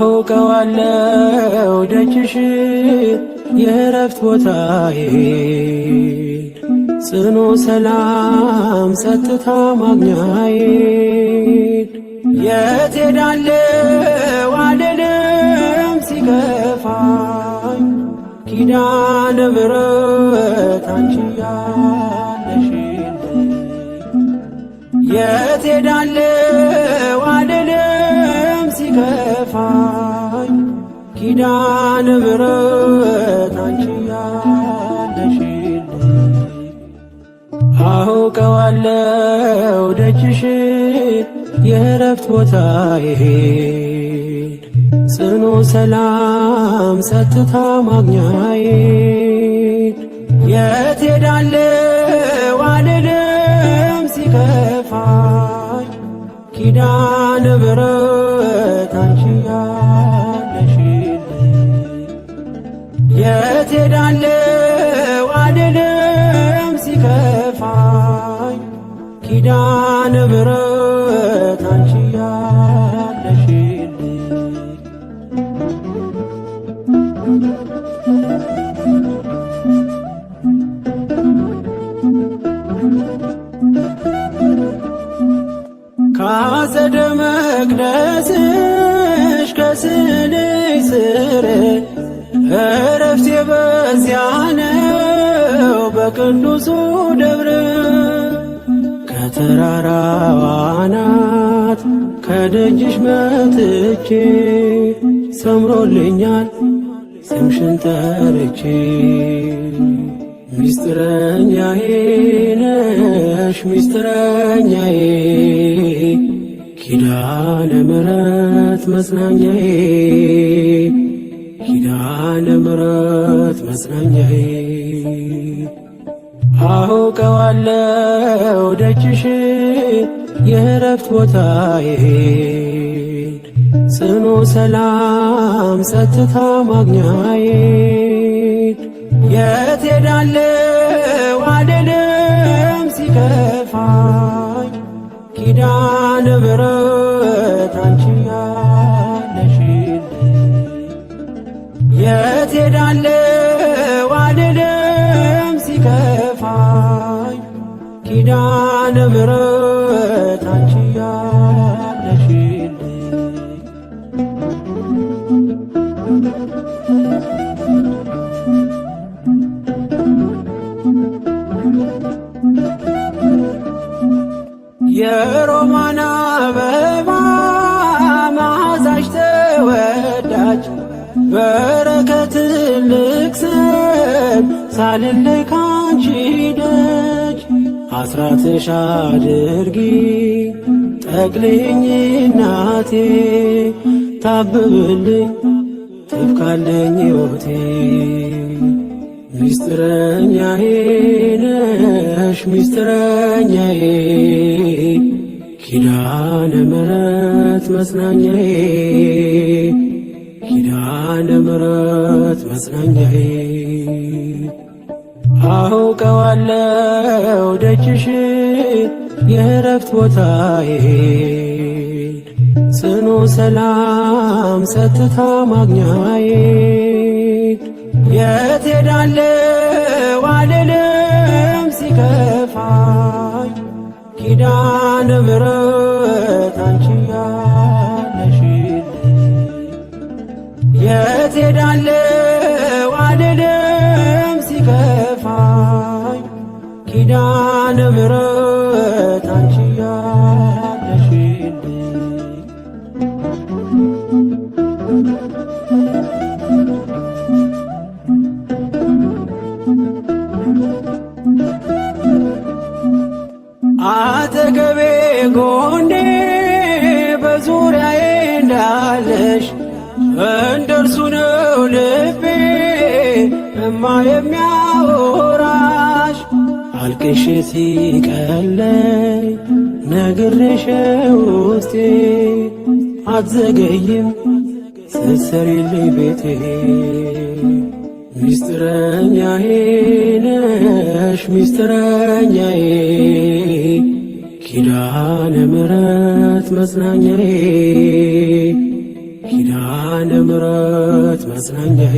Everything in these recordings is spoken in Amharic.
አውቀዋለሁ ደጅሽ የእረፍት ቦታዬ ጽኑ ሰላም ጸጥታ ማግኛዬ የት ሄዳለሁ አልልም ሲከፋኝ ኪዳነ ምሕረት አንቺ ያለሽልኝ የት ሄዳለሁ አልልም ሲከፋኝ ኪዳነ ምሕረት አንቺ ያለሽልኝ አውቀዋለሁ ደጅሽን የእረፍት ቦታዬን ጽኑ ሰላም ጸጥታ ማግኛዬን የት ሄዳለሁ አልልም ሲከፋኝ ኪዳነ ምሕረት አንቺ ያለሽልኝ የት ሄዳለሁ አልልም ሲከፋኝ ኪዳነ ምሕረት አንቺ ያለሽልኝ ከአጸደ መቅደስሽ ከስዕልሽ ስር እረፍቴ በዚያ ነው በቅዱሱ ደብር ከተራራው አናት ከደጅሽ መጥቼ ሰምሮልኛል ስምሽን ጠርቼ ሚስጥረኛዬ ነሽ ሚስጥረኛዬ ኪዳነ ምሕረት መጽናኛዬ ኪዳነ ምሕረት መጽናኛዬ አውቀዋለሁ ደጅሽን የእረፍት ቦታዬን ጽኑ ሰላም ጸጥታ ማግኛዬን የት ሄዳለሁ አልልም ሲከፋኝ ኪዳነ ምሕረት አንቺ ያለሽልኝ የት ሄዳለሁ አልልም ሲከፋኝ ኪዳነ ምሕረት አንቺ ያለሽልኝ የሮማን አበባ መዓዛሽ ተወዳጅ በረከት ልክሰት ሳልለይ ካንቺ ደጅ አስራትሽ አድርጊ ጠቅልኝ እናቴ ታብብልኝ ትብካለኝ ሕይወቴ ሚስጥረኛዬ ነሽ ሚስጥረኛዬ ኪዳነ ምሕረት መጽናኛዬ ኪዳነ ምሕረት መጽናኛዬ አውቀዋለሁ ደጅሽን የእረፍት ቦታዬን ጽኑ ሰላም ጸጥታ ማግኛዬን የት ሄዳለሁ አልልም ሲከፋኝ ኪዳነ ምሕረት አንቺ ያለሽልኝ የት ሄዳለሁ አልልም ሲከፋኝ ኪዳነ ምሕረት አንቺ ያለሽልኝ አጠገቤ ጎኔ በዙሪያዬ እንዳለሽ እንደርሱ ነው ልቤ እማ የሚያወራሽ አልቅሼ ሲቀለኝ ነግሬሽ ውስጤ አትዘገይም ስትሰሪልኝ ቤቴ ሚስጥረኛዬ ነሽ ሚስጥረኛዬ ኪዳነ ምሕረት መጽናኛዬ ኪዳነ ምሕረት መጽናኛዬ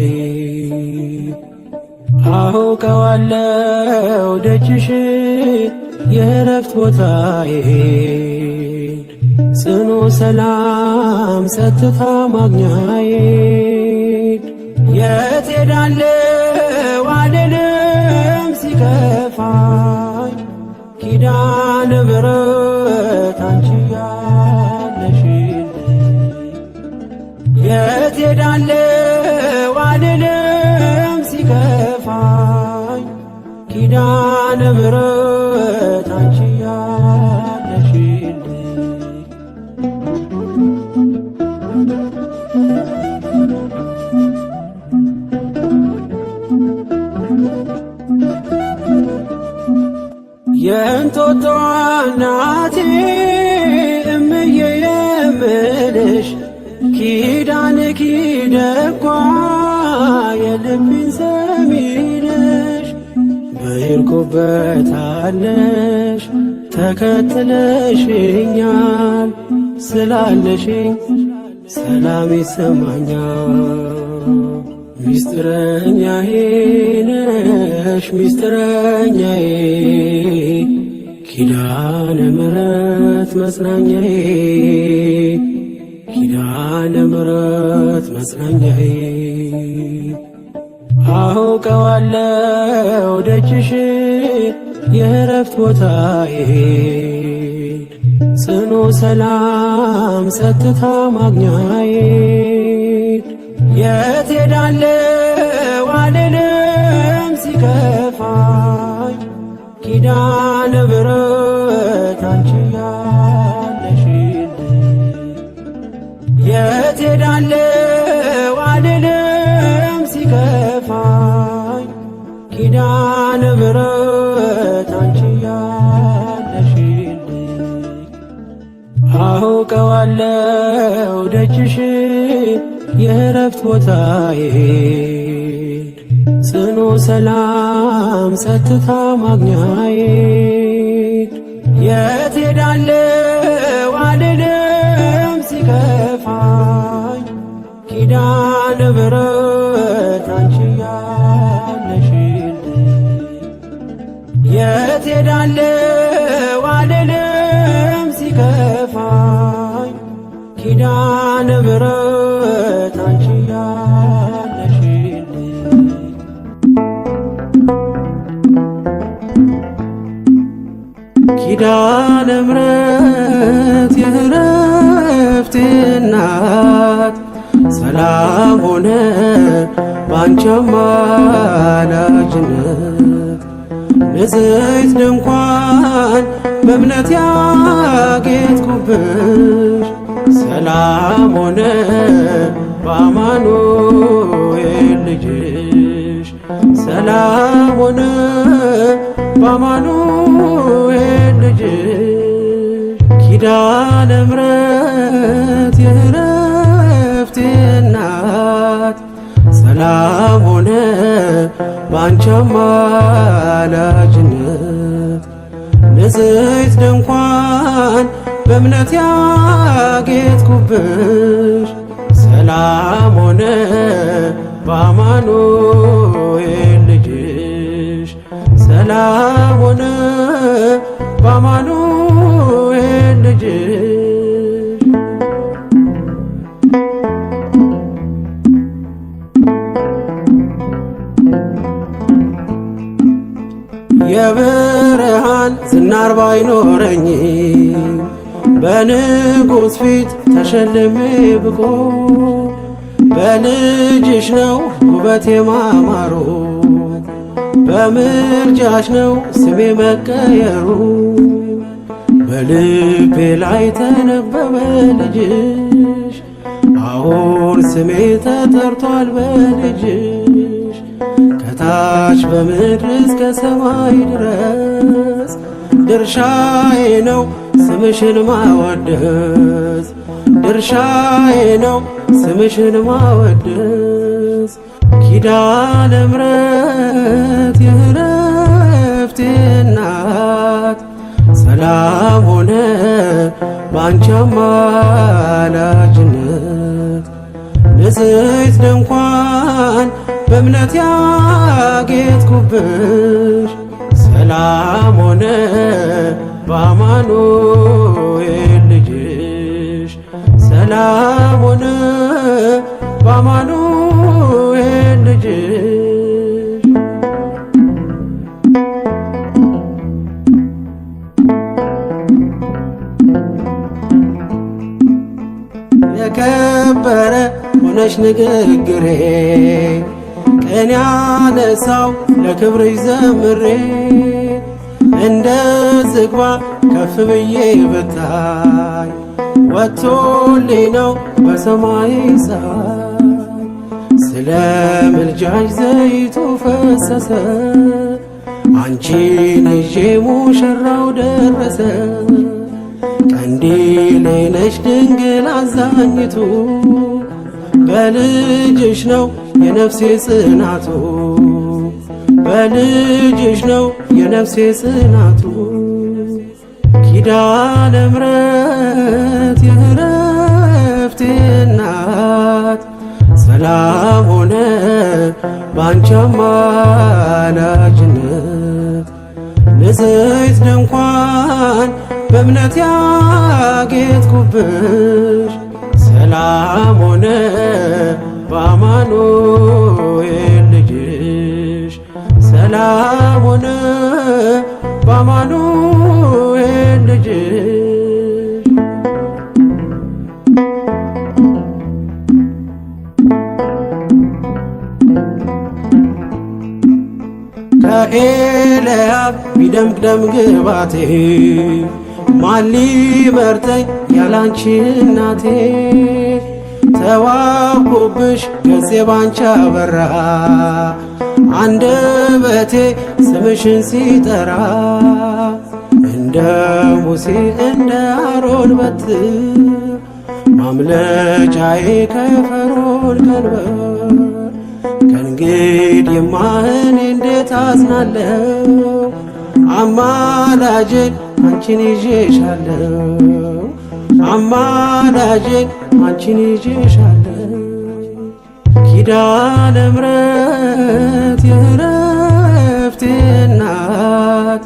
አውቀዋለሁ ደጅሽ የእረፍት ቦታዬን ጽኑ ሰላም ጸጥታ ማግኛዬን የት ሄዳለሁ አልልም ሲከፋኝ ኪዳነ ምሕረት አንቺ ያለሽልኝ የት ሄዳለሁ አልልም ሲከፋኝ ኪዳነ ምሕረት አንቺ ያለሽልኝ የእንጦጦ እናቴ እምዬ የምልሽ ኪዳንኪ ደጓ የልቤን ሰሚ ነሽ በሄድኩበት አለሽ ተከትለሽኛል ስላለሽኝ ሰላም ይሰማኛል። ሚስጥረኛዬ ነሽ ሚስጥረኛዬ ኪዳነ ምሕረት መጽናኛዬ ኪዳነ ምሕረት መጽናኛዬ አውቀዋለሁ ደጅሽ የእረፍት ቦታዬን ጽኑ ሰላም ጸጥታ ማግኛዬን የት ሄዳለሁ አልልም ሲከፋኝ ኪዳነ ምሕረት አንቺ ያለሽልኝ የት ሄዳለሁ አልልም ሲከፋኝ ኪዳነ ምሕረት አንቺ ያለሽልኝ አውቀዋለሁ ደጅሽ የእረፍት ቦታዬን ጽኑ ሰላም ጸጥታ ማግኛዬን የት ሄዳለሁ አልልም ሲከፋኝ ኪዳነ ምሕረት አንቺ ያለሽልኝ የት ሄዳለሁ አልልም ሲከፋኝ ኪዳነ ምሕረት አንቺ ያለሽልኝ ኪዳነ ምሕረት የእረፍቴ እናት ሰላም ሆነ ባንቺ አማላጅነት ንጽሕት ድንኳን በእምነት ያጌጥኩብሽ ሰላም ሆነ በአማኑኤል ልጅሽ ሰላም ሆነ በአማኑኤል ልጅሽ ኪዳነ ምሕረት የእረፍቴ እናት ሰላም ሆነ ባንቺ አማላጅነት ንጽሕት ድንኳን በእምነት ያጌጥኩብሽ ሰላም ሆነ በአማኑኤል ልጅሽ ሰላም ሆነ በአማኑኤል ልጅሽ የብርሃን ዝናር ባይኖረኝ በንጉሥ ፊት ተሸልሜ ብቆ በልጅሽ ነው ውበቴ ማማሩ በምልጃሽ ነው ስሜ መቀየሩ በልቤ ላይ ተነበበ ልጅሽ አሁን ስሜ ተጠርቷል በልጅሽ ከታች በምድር እስከ ሰማይ ድረስ ድርሻዬ ነው ስምሽን ማወደስ ድርሻዬ ነው ስምሽን ማወደስ ኪዳነ ምሕረት የእረፍቴ እናት ሰላም ሆነ ባንቺ አማላጅነት በዘይት ድንኳን በእምነት ያጌጥኩብሽ ሰላም ሆነ በአማኑኤል ልጅሽ ሰላም ሆነ በአማኑኤል ልጅሽ የከበረ ሆነሽ ንግግሬ ቀን ያነሳው ለክብርሽ ዘምሬ እንደ ዝግባ ከፍ ብዬ ብታይ ወጥቶልኝ ነው በሰማይ ፀሐይ ስለ ምልጃሽ ዘይቱ ፈሰሰ አንቺን ይዤ ሙሽራው ደረሰ ቀንዲሌ ነሽ ድንግል አዛኝቱ በልጅሽ ነው የነፍሴ ጽናቱ በልጅሽ ነው የነፍሴ ጽናቱ ኪዳነ ምሕረት የዕረፍቴ እናት ሰላም ሆነ ባንቺ አማላጅነት ንጽሕት ድንኳን በእምነት ያጌጥኩብሽ ሰላም ሆነ በአማኑኤል ልጅሽ ሰላም ሆነ በአማኑኤል ልጅሽ ከኤልያብ ቢደምቅ ደም ግባቴ ማን ሊመርጠኝ ያላንቺ እናቴ ተዋብኩብሽ ገጼ ባንቺ አበራ አንደበቴ ስምሽን ሲጠራ እንደ ሙሴ እንደ አሮን በትር ማምለጫዬ ከፈርዖን ቀንበር ከእንግዲህማ እኔ እንዴት አዝናለሁ አማላጄን አንቺን ይዤሻለሁ አማላጄን አንቺን ይዤሻለሁ ኪዳነ ምሕረት የዕረፍቴ እናት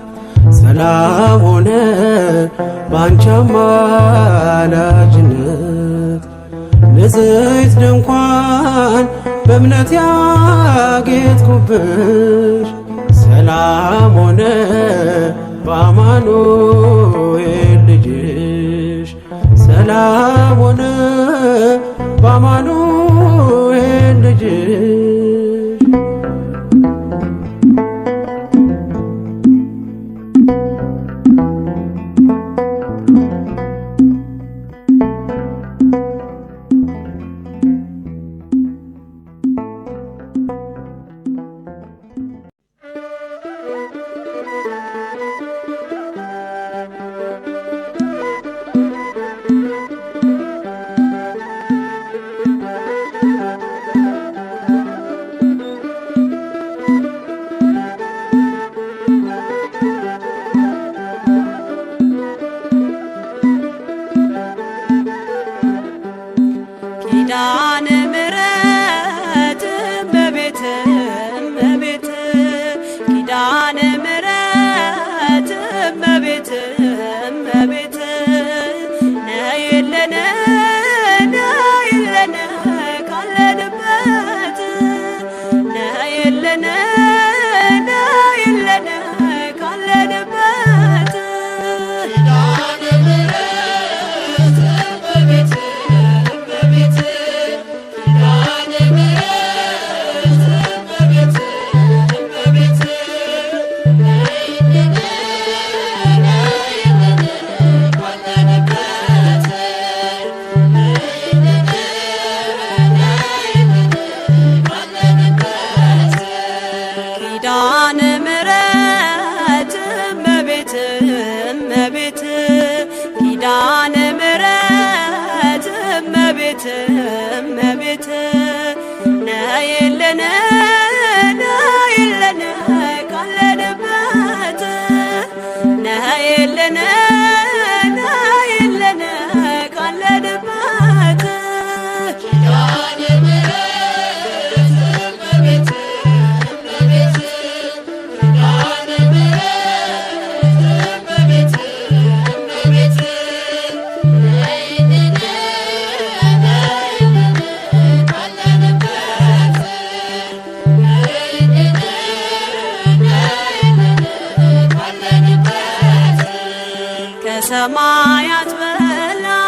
ሰላም ሆነ ባንቺ አማላጅነት ንጽሕት ድንኳን በእምነት ያጌጥኩብሽ ሰላም ሆነ በአማኑኤል ልጅሽ ሰላም ሆነ በአማኑኤል ልጅሽ ኪዳነ ምሕረት እመቤት እመቤት ኪዳነ ምሕረት እመቤት እመቤት ነይልን ነይልን ካለንበት ነይልን ነይልን ካለንበት ኪዳነ ምሕረት እመቤት ኪዳነ ምሕረት እመቤት እመቤት ኪዳነ ምሕረት እመቤት እመቤት ነይልን ነይልን ካለንበት ነይልን ነይልን ካለንበት ኪዳነ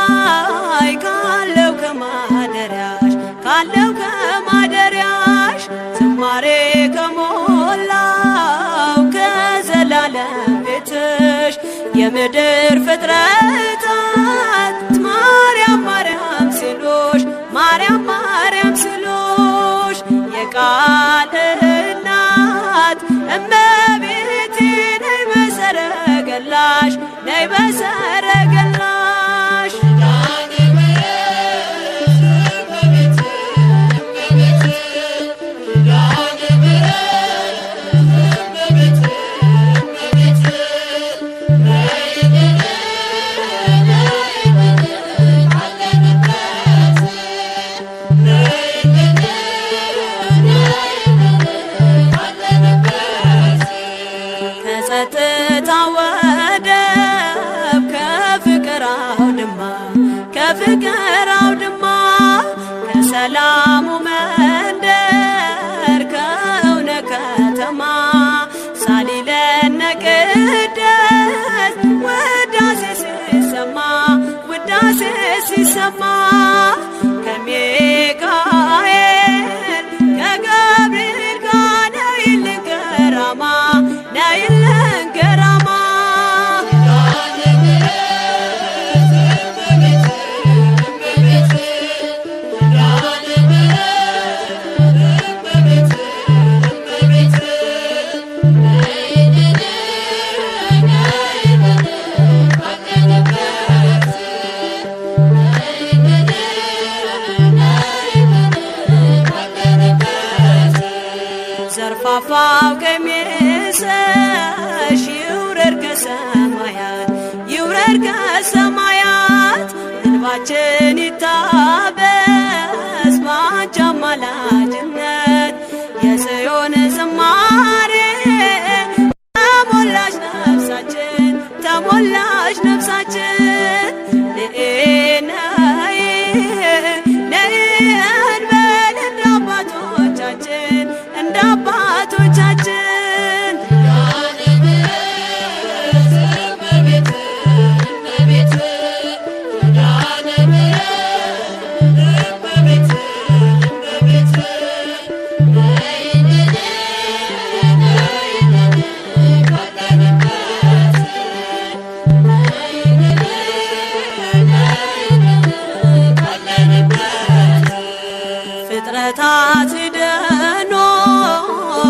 ላይ ካለው ከማደሪያሽ ካለው ከማደሪያሽ ዝማሬ ከሞላው ከዘላለም ቤትሽ የምድር ፍጥረታት ማርያም ማርያም ሲሉሽ ማርያም ማርያም ሲሉሽ የቃል እናት እመቤቴ ነይ በሰረገላሽ ነይ በሰረገላሽ ከጸጥታ ወደብ ከፍቅር አውድማ ከፍቅር አውድማ ከሰላሙ መንደር ከእውነ ከተማ ሳሊለነ ቅደስ ውዳሴ ሲሰማ ውዳሴ ሲሰማ ከሚካኤል ከገብርኤል ጋር ነይልን ገራማ ነይልን ገራማ ዘርፋፋው ቀሚስሽ ይውረድ ከሰማያት ይውረድ ከሰማያት እንባችን ይታበስ ባንቺ አማላጅነት የጽዮን ዝማሬ ተሞላሽ ነፍሳችን ተሞላሽ ነፍሳችን ነይ ነይ እንበል እንደ አባቶቻችን እንደ አባቶቻችን ፍጥረታት ድኖ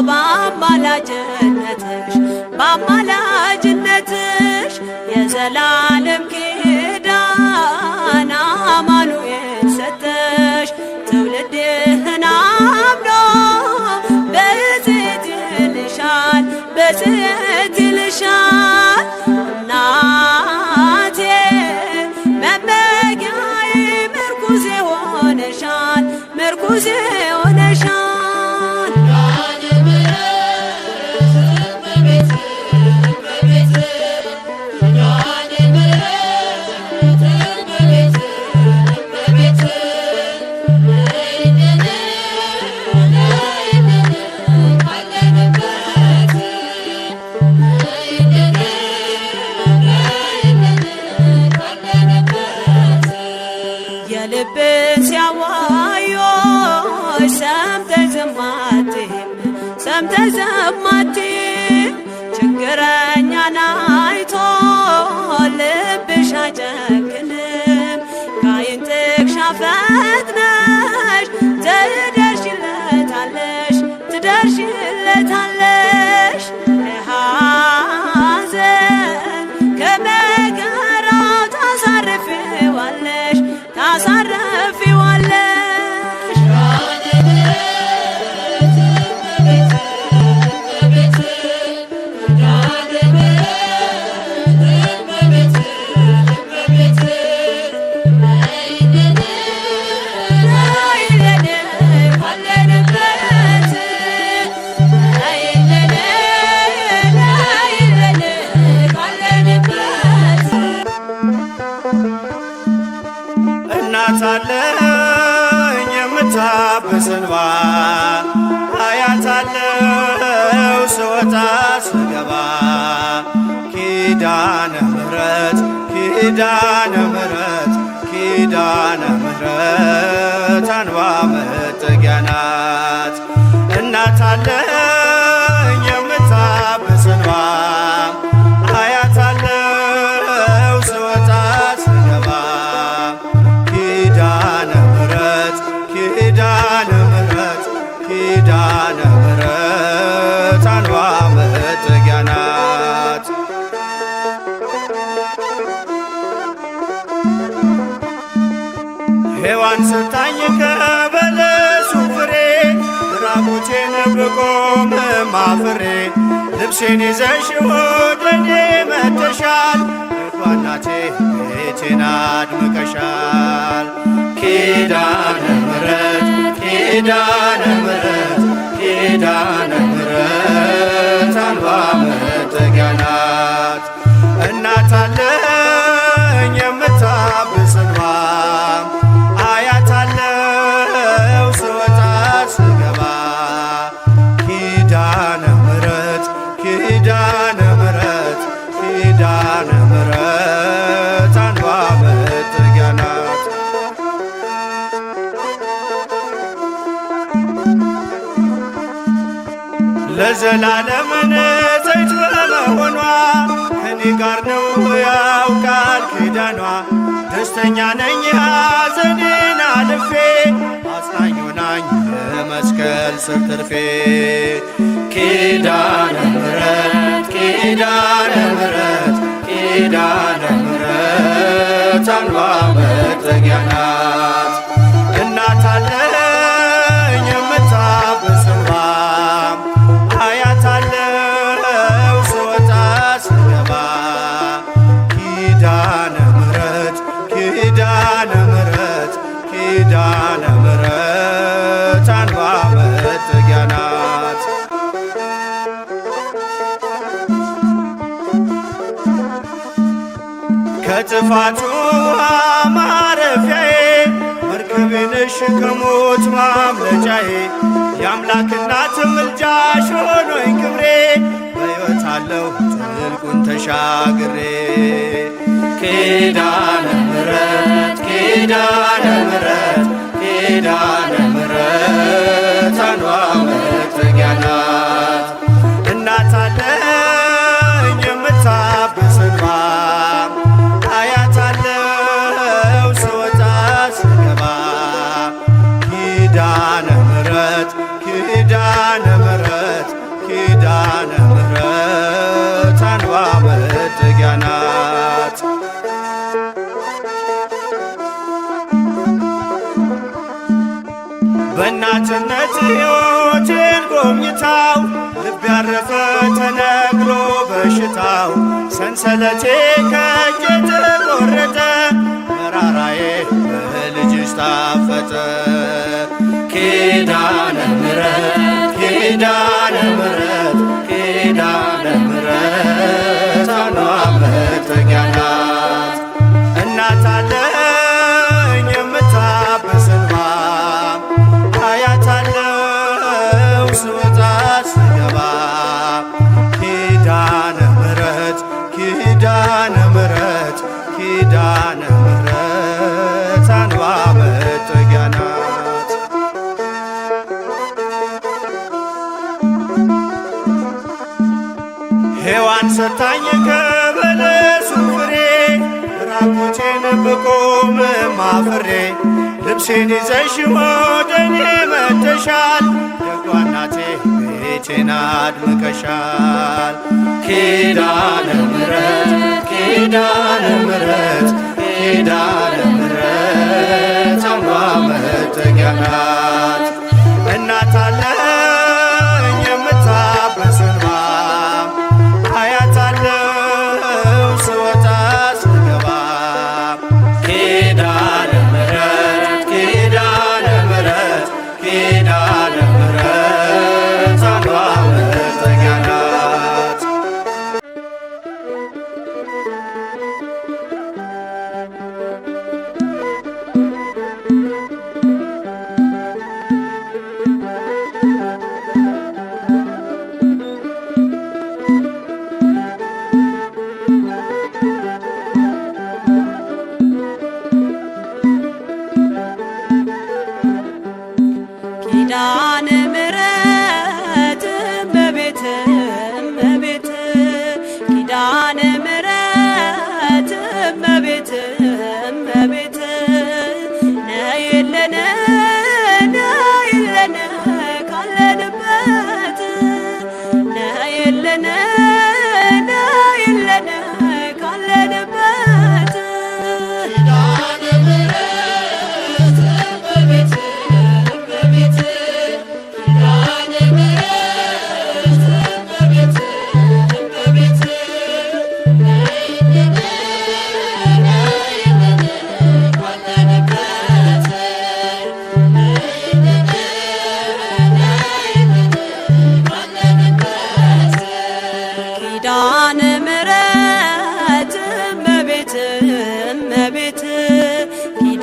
በአማላጅነትሽ በአማላጅነትሽ የዘላለም ኪዳን አማኑኤል ሰጠሽ ትውልድህን አምኖ በጽዮን ይልሻል በጽዮን ይልሻል እናቴ መመጊያዬ ምርኩዜ ሆነሻል ምርኩዜ ሆነሻል የልብን ሲያዋዮሽ ሰምተሽ ዝም አትይም ሰምተሽ ዝም አትይም ችግረኛን አይቶ ልብሽ አይጨክንም ከዓይን ጥቅሻ ፈጥነሽ ትደርሺለታለሽ ትደርሺለታለሽ ከሐዘን ከመከራው ታሳርፊዋለሽ ታሳርፊዋለሽ አያታለኝ የምታብስ እንባ አያታለው ስወጣ ስገባ ኪዳነ ምሕረት ኪዳነ ምሕረት ኪዳነ ምሕረት አንባ መጠጊያ ናት። እናት አለኝ የምታብስ እንባ አያት አለው ስወጣ ስገባ ኪዳነ ምሕረት ኪዳነ ምሕረት ኪዳነ ምሕረት አንባ መጠጊያ ናት። ሔዋን ሰታኝ ከበለሱ ፍሬ ራቁቴን ብቆምም አፍሬ ልብሴን ይዘሽ ወደ እኔ መጥተሻል ደጓ እናቴ ቤቴን አድምቀሻል። ኪዳነ ምሕረት ኪዳነ ምሕረት ኪዳነ ምሕረት አንባ መጠጊያ ናት። እናት አለኝ የምታብስ እንባ አያት አለው ስወጣ ስገባ ኪዳነ ምሕረት ኪዳነ ምሕረት ኪዳነ ምሕረት አንባ መጠጊያ ናት። ለዘላለም ንጽሕት በመሆኗ ከኔ ጋር ነው ያውቃል ኪዳኗ። ደስተኛ ነኝ ሐዘኔን አልፌ አጽናኝ ሆናኝ የመስቀል ስር ትርፌ ኪዳነ ምሕረት ኪዳነ ምሕረት ኪዳነ ምሕረት አንባ መጠጊያ ናት። እናት አለኝ የምታብስ እንባ አያት አለው ስወጣ ስገባ ኪዳነ ምሕረት ኪዳነ ምሕረት ኪዳነ ምሕረት አንባ መጠጊያ ናት። ከጥፋቱ ውሃ ማረፊያዬ መርከቤ ነሽ ከሞት ማምለጫዬ የአምላክ እናት ምልጃሽ ሆኖኝ ክብሬ በሕይወት አለሁ ጥልቁን ተሻግሬ ኪዳነ ምሕረት ኪዳነ ምሕረት ኪዳነ ምሕረት አንባ መጠጊያ ናት። እናት አለኝ የምታብስ እንባ አያት አለው ስወጣ ስገባ ኪዳነ ምሕረት ኪዳነ ምሕረት ኪዳነ ምሕረት አንባ መጠጊያ ናት። በእናትነት ሕይወቴን ጎብኝታው ልብ ያረፈ ተነግሮ በሽታው ሰንሰለቴ ከእጄ ተቆረጠ መራራዬ በልጅሽ ታፈጠ ኪዳነ ምሕረት ኪዳነ ምሕረት ኪዳነ ምሕረት አንባ መጠጊያ ናት። እናት አለኝ የምታብስ እንባ አያት አለው ስወጣ ስገባ ኪዳነ ምሕረት ኪዳነ ምሕረት ኪዳነ ምሕረት አንባ መጠጊያ ናት። ሔዋን ሰታኝ ከበለሱ ፍሬ ራቁቴን ብቆምም አፍሬ ልብሴን ይዘሽ ወደ እኔ መጥተሻል ደጓ እናቴ ቤቴን አድምቀሻል። ኪዳነ ምሕረት ኪዳነ ምሕረት ኪዳነ ምሕረት አንባ መጠጊያ ናት። እናት አለኝ የምታብስ እንባ አያት አለው ስወጣ ስገባ ኪዳነ ምሕረት ኪዳነ ምሕረት ኪዳነ ምሕረት አንባ መጠጊያ ናት።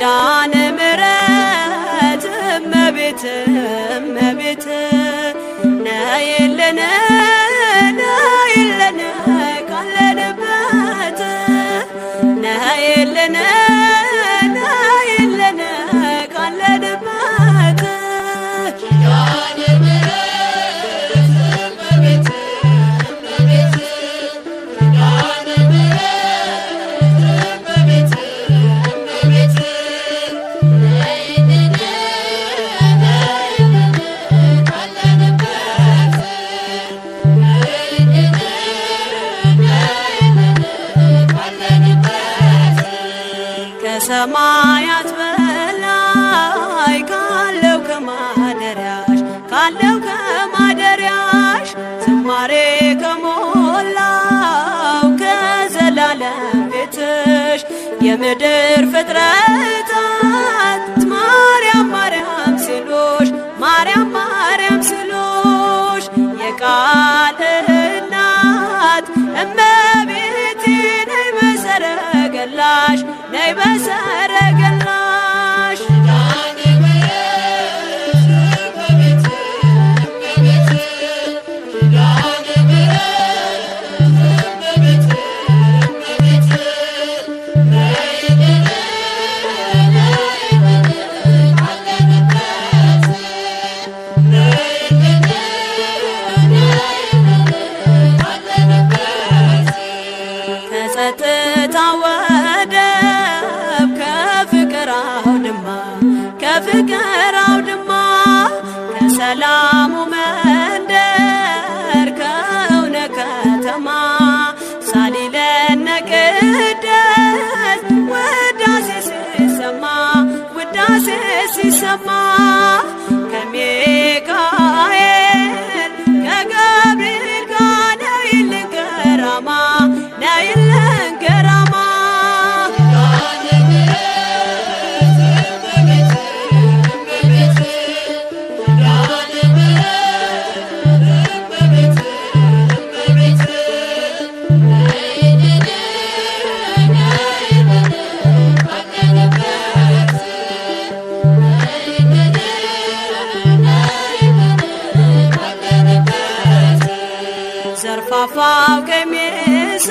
ኪዳነ ምሕረት እመቤት እመቤት ነይልን ነይልን ካለንበት ነይልን ነይልን ካለንበት ኪዳነ ምሕረት እመቤት እመቤት ኪዳነ ምሕረት እመቤት እመቤት ነይልን ነይልን ካለንበት ነይልን ነይልን ካለንበት ከሰማያት በላይ ካለው ከማደሪያሽ ካለው ከማደሪያሽ ዝማሬ ከሞላው ከዘላለም ቤትሽ የምድር ፍጥረታት ማርያም ማርያም ሲሉሽ ማርያም ማርያም ሲሉሽ የቃል እናት እመቤቴ ነይ በሰረገላሽ ነይ በሰረገላሽ ኪዳነ ምሕረት እመቤት እመቤት ኪዳነ ምሕረት እመቤት እመቤት ነይልን ነይልን ካለንበት ነይልን ነይልን ካለንበት ከጸጥታ ወደብ ከፍቅር አውድማ ከፍቅር አውድማ ከሰላሙ መንደር ከእውነ ከተማ ሳሊለነ ቅደስ ውዳሴ ሲሰማ ውዳሴ ሲሰማ ከሚካኤል ከገብርኤል ጋር ነይልን ገራማ ነይልን ገራማ ኪዳነ ምሕረት እመቤት እመቤት ኪዳነ ምሕረት እመቤት እመቤት ነይልን ነይልን ካለንበት ነይልን ነይልን ካለንበት ዘርፋፋው ቀሚስሽ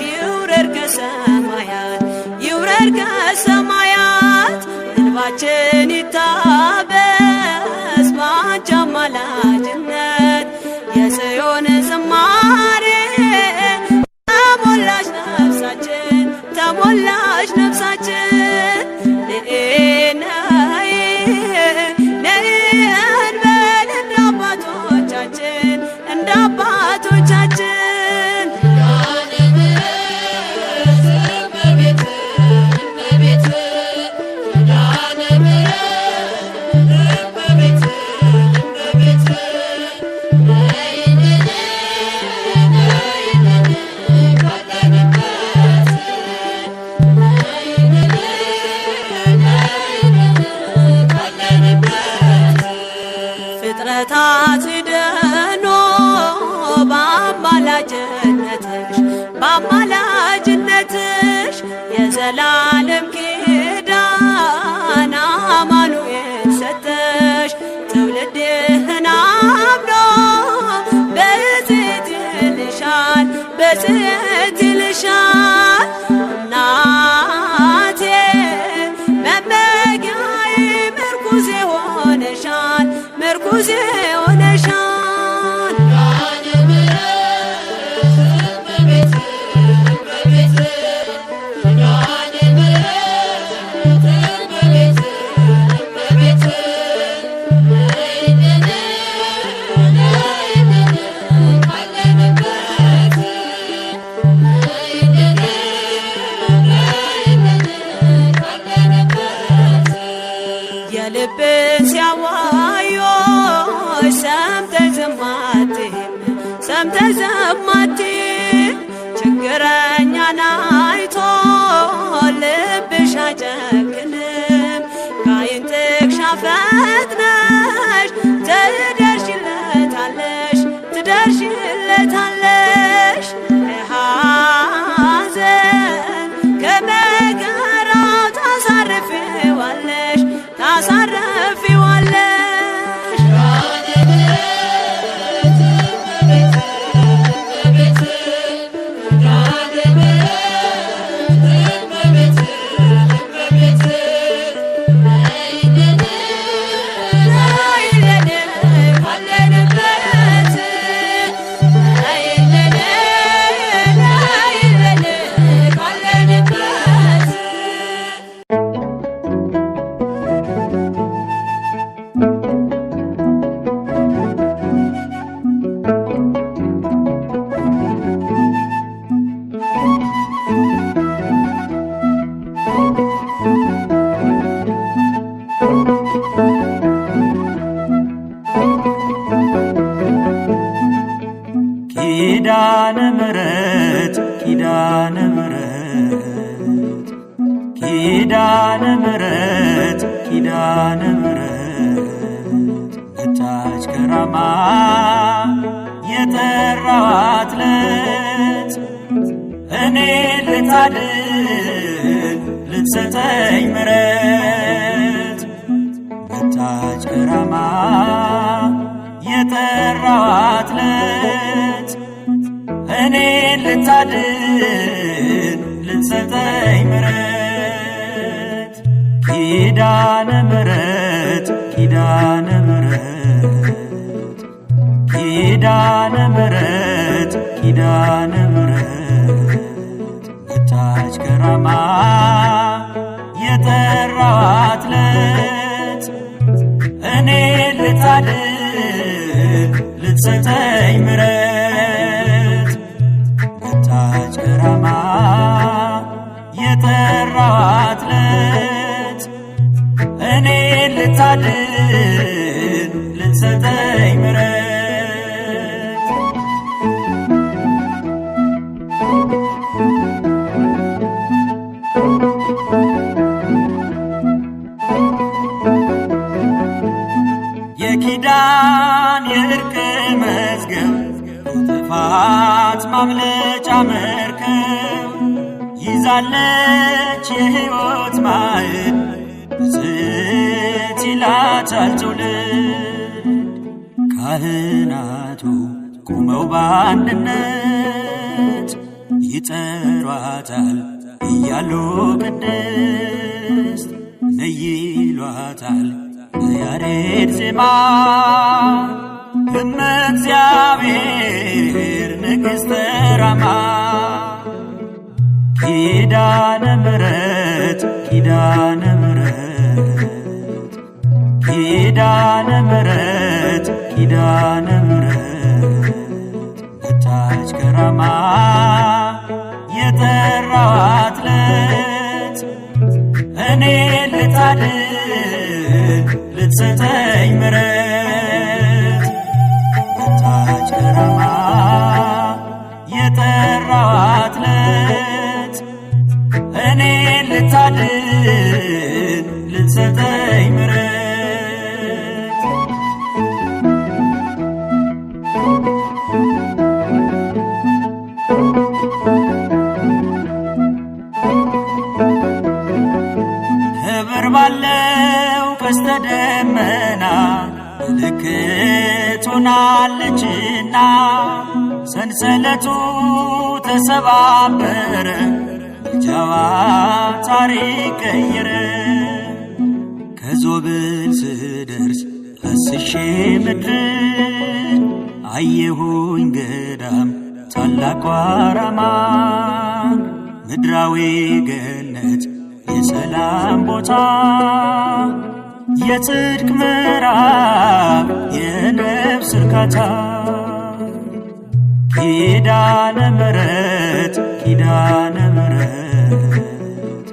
ይውረድ ከሰማያት ይውረድ ከሰማያት እንባችን ይታበስ ባንቺ አማላጅነት የጽዮን ዝማሬ ተሞላሽ ነፍሳችን ተሞላሽ ነፍሳችን ነይ ነይ እንበል እንደ አባቶቻችን እንደ አባቶቻችን ኪዳነ ምሕረት እመቤት እመቤት ኪዳነ ምሕረት እመቤት እመቤት ነይልን ነይልን ካለንበት ነይልን ነይልን ካለንበት ፍጥረታት ድኖ በአማላጅነትሽ በአማላጅነትሽ የዘላለም ኪዳን አማኑኤል ሰጠሽ ትውልድህን አምኖ በጽት ይልሻል በጽት ይልሻል እናቴ መመጊያዬ ምርኩዜ ሆነሻል ምርኩዜ ሆነሻል ኪዳነ ምሕረት እመቤት እመቤት ኪዳነ ምሕረት እመቤት እመቤት ነይልን ነይልን ካለንበት ነይልን ነይልን ካለንበት የልብን ሲያዋዮሽ ሰምተሽ ዝም አትይም ሰምተሽ ዝም አትይም ችግረኛን አይቶ ልብሽ አይጨክንም ከዓይን ጥቅሻ ፈጥነሽ ትደርሽለታለሽ ትደርሽለታለሽ ከሐዘን ከመከራው ታሳር ኪዳነ ምሕረት ኪዳነ ምሕረት መጣች ከራማ የጠራኋት ዕለት እኔ ልታድን ልትሰጠኝ ምሕረት መጣች ከራማ የጠራኋት ዕለት እኔ ልታድን ልትሰጠኝ ምሕረት ኪዳነ ምሕረት ኪዳነ ምሕረት ኪዳነ ምሕረት ኪዳነ ምሕረት መጣች ከራማ የጠራኋት ዕለት እኔ ልታድን ልትሰጠኝ ምሕረት መጣች ከራማ የጠራኋት ዕለት እኔ ልታድን ልትሰጠኝ ምሕረት የኪዳን የእርቅ መዝገብ ጥፋት ማምለጫ መርከብ ይዛለች የሕይወት ማዕድ ብፅዕት ይላታል ትውልድ ካህናቱ ቆመው በአንድነት ይጠሯታል እያሉ ቅድስት ነይ ይሏታል በያሬድ ዜማ እመ እግዚአብሔር ንግሥተ ራማ ኪዳነ ምሕረት ኪዳነ ምሕረት ኪዳነ ምሕረት ኪዳነ ምሕረት መጣች ከራማ የጠራኋት ዕለት እኔ ልታድን ልትሰጠኝ ምሕረት መጣች ከራማ የጠራኋት ዕለት እኔ ልታድን ልትሰጠኝ ምሕረት ክብር ባለው ቀስተ ደመና ምልክት ሆናለችና ሰንሰለቱ ተሰባበረ ምልጃዋ ታሪክ ቀየረ ከዞብል ስደርስ አስሼ ምድርን አየሁኝ ገዳም ታላቋ ራማን ምድራዊ ገነት የሰላም ቦታ የጽድቅ ምዕራፍ የነፍስ እርካታ ኪዳነ ምሕረት ኪዳነ ምሕረት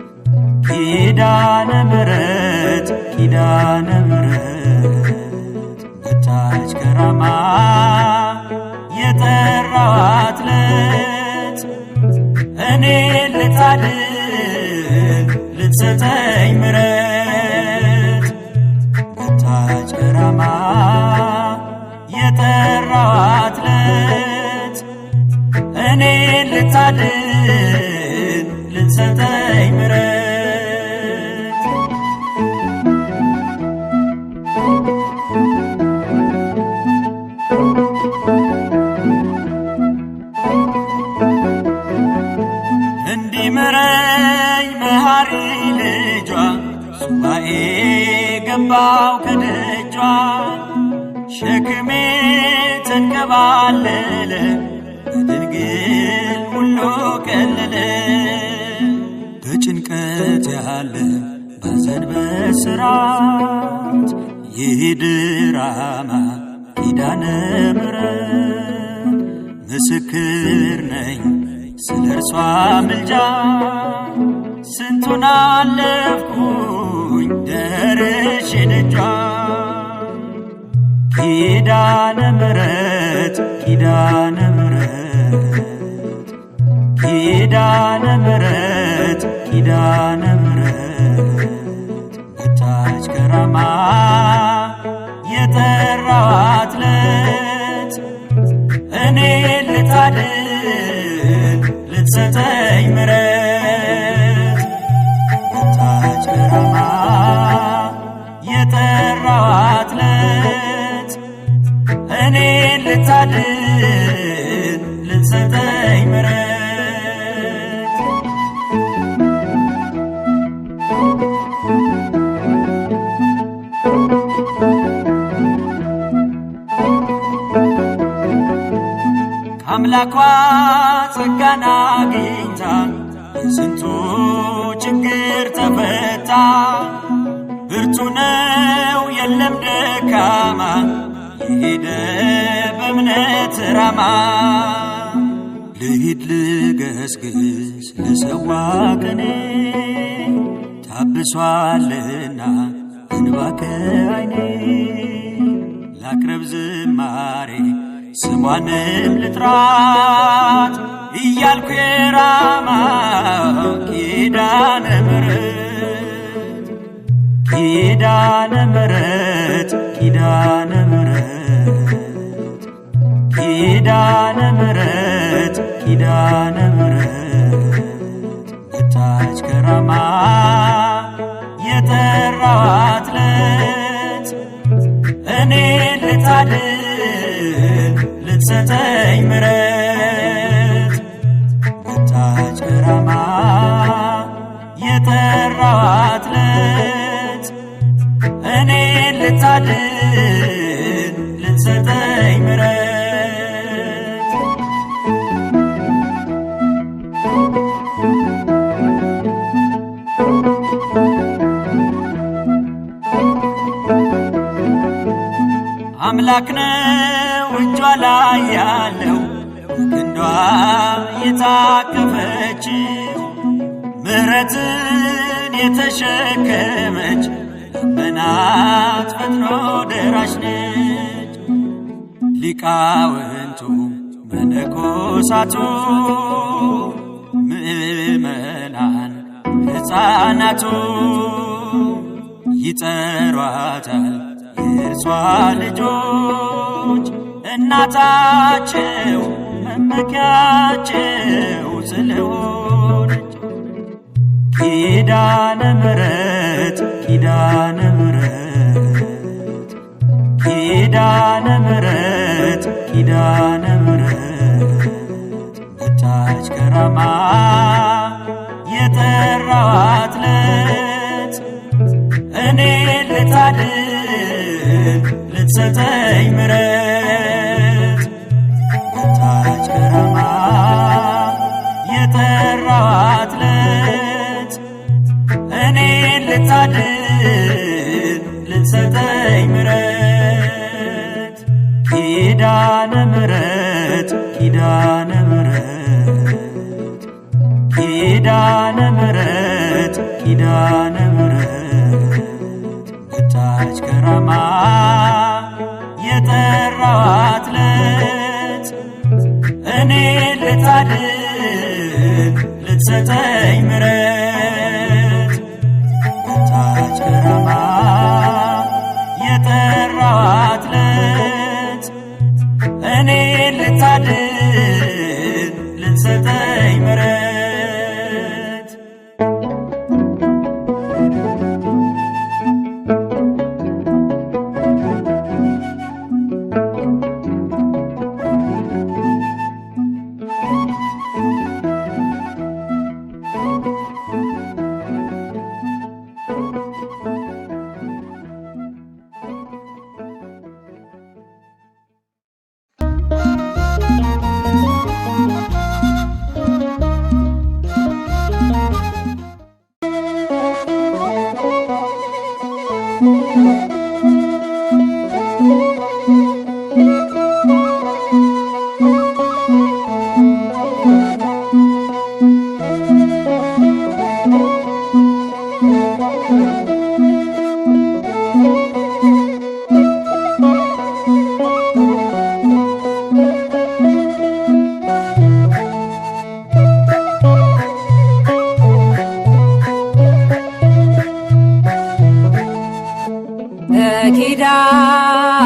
ኪዳነ ምሕረት ኪዳነ ምሕረት መጣች ከራማ የጠራኋት ዕለት እኔ ልታድን ልትሰጠኝ ምሕረት መጣች ከራማ የጠራኋት ዕለት እኔ ልታድን ልትሰጠኝ ምሕረት እንዲምረኝ መሐሪ ልጇ ሱባኤ ገባው ከደጇ ሸክሜ ተንከባለለ በድንግል ሁሉ ቀለለ በጭንቀት ያለ ባዘን በስራት ይህ ድራማ ኪዳነ ምሕረት ምስክር ነኝ ስለ እርሷ ምልጃ ስንቱን አለፍኩኝ ደርሼ ደጇ ኪዳነ ምሕረት ኪዳነ ምሕረት ኪዳነ ምሕረት ኪዳነ ምሕረት በአምላኳ ጸጋን አግኝታ የስንቱ ችግር ተፈታ። ብርቱ ነው የለም ደካማ የሄደ በእምነት ራማ። ልሂድ ልገስግስ ልሰዋ ቅኔ ታብሷልና እንባ ከዓይኔ። ላቅርብ ዝማሬ ስሟንም ልጥራት እያልኩ የራማ ኪዳነ ምሕረት ኪዳነ ምሕረት ኪዳነ ምሕረት ኪዳነ ምሕረት ኪዳነ ምሕረት መጣች ከራማ የጠራኋት ዕለት እኔ ልታድን ልትሰጠኝ ምሕረት። መጣች ከራማ የጠራኋት ዕለት እኔ ልታድን ልትሰጠኝ ምሕረት። አምላክ ነው እጇ ላይ ያለው ክንዷ የታቀፈች ምሕረትን የተሸከመች በናት ፈጥኖ ደራሽ ነች። ሊቃውንቱ መነኮሳቱ ምእመናን ሕፃናቱ ይጠሯታል የእርሷ ልጆች እናታቸው መመኪያቸው ስለሆነች። ኪዳነ ምሕረት ኪዳነ ምሕረት ኪዳነ ምሕረት ኪዳነ ምሕረት መጣች ከራማ የጠራኋት ዕለት እኔ ልታድን ልትሰጠኝ ምሕረት። መጣች ከራማ የጠራኋት ዕለት እኔ ልታድን ልትሰጠኝ ምሕረት። ኪዳነ ምሕረት ኪዳነ ምሕረት ኪዳነ ምሕረት ኪዳነ ምሕረት መጣች ከራማ የጠራኋት ዕለት እኔ ልታድን ልትሰጠኝ ምሕረት። መጣች ከራማ የጠራኋት ዕለት እኔ ልታድን ልትሰጠኝ ምሕረት።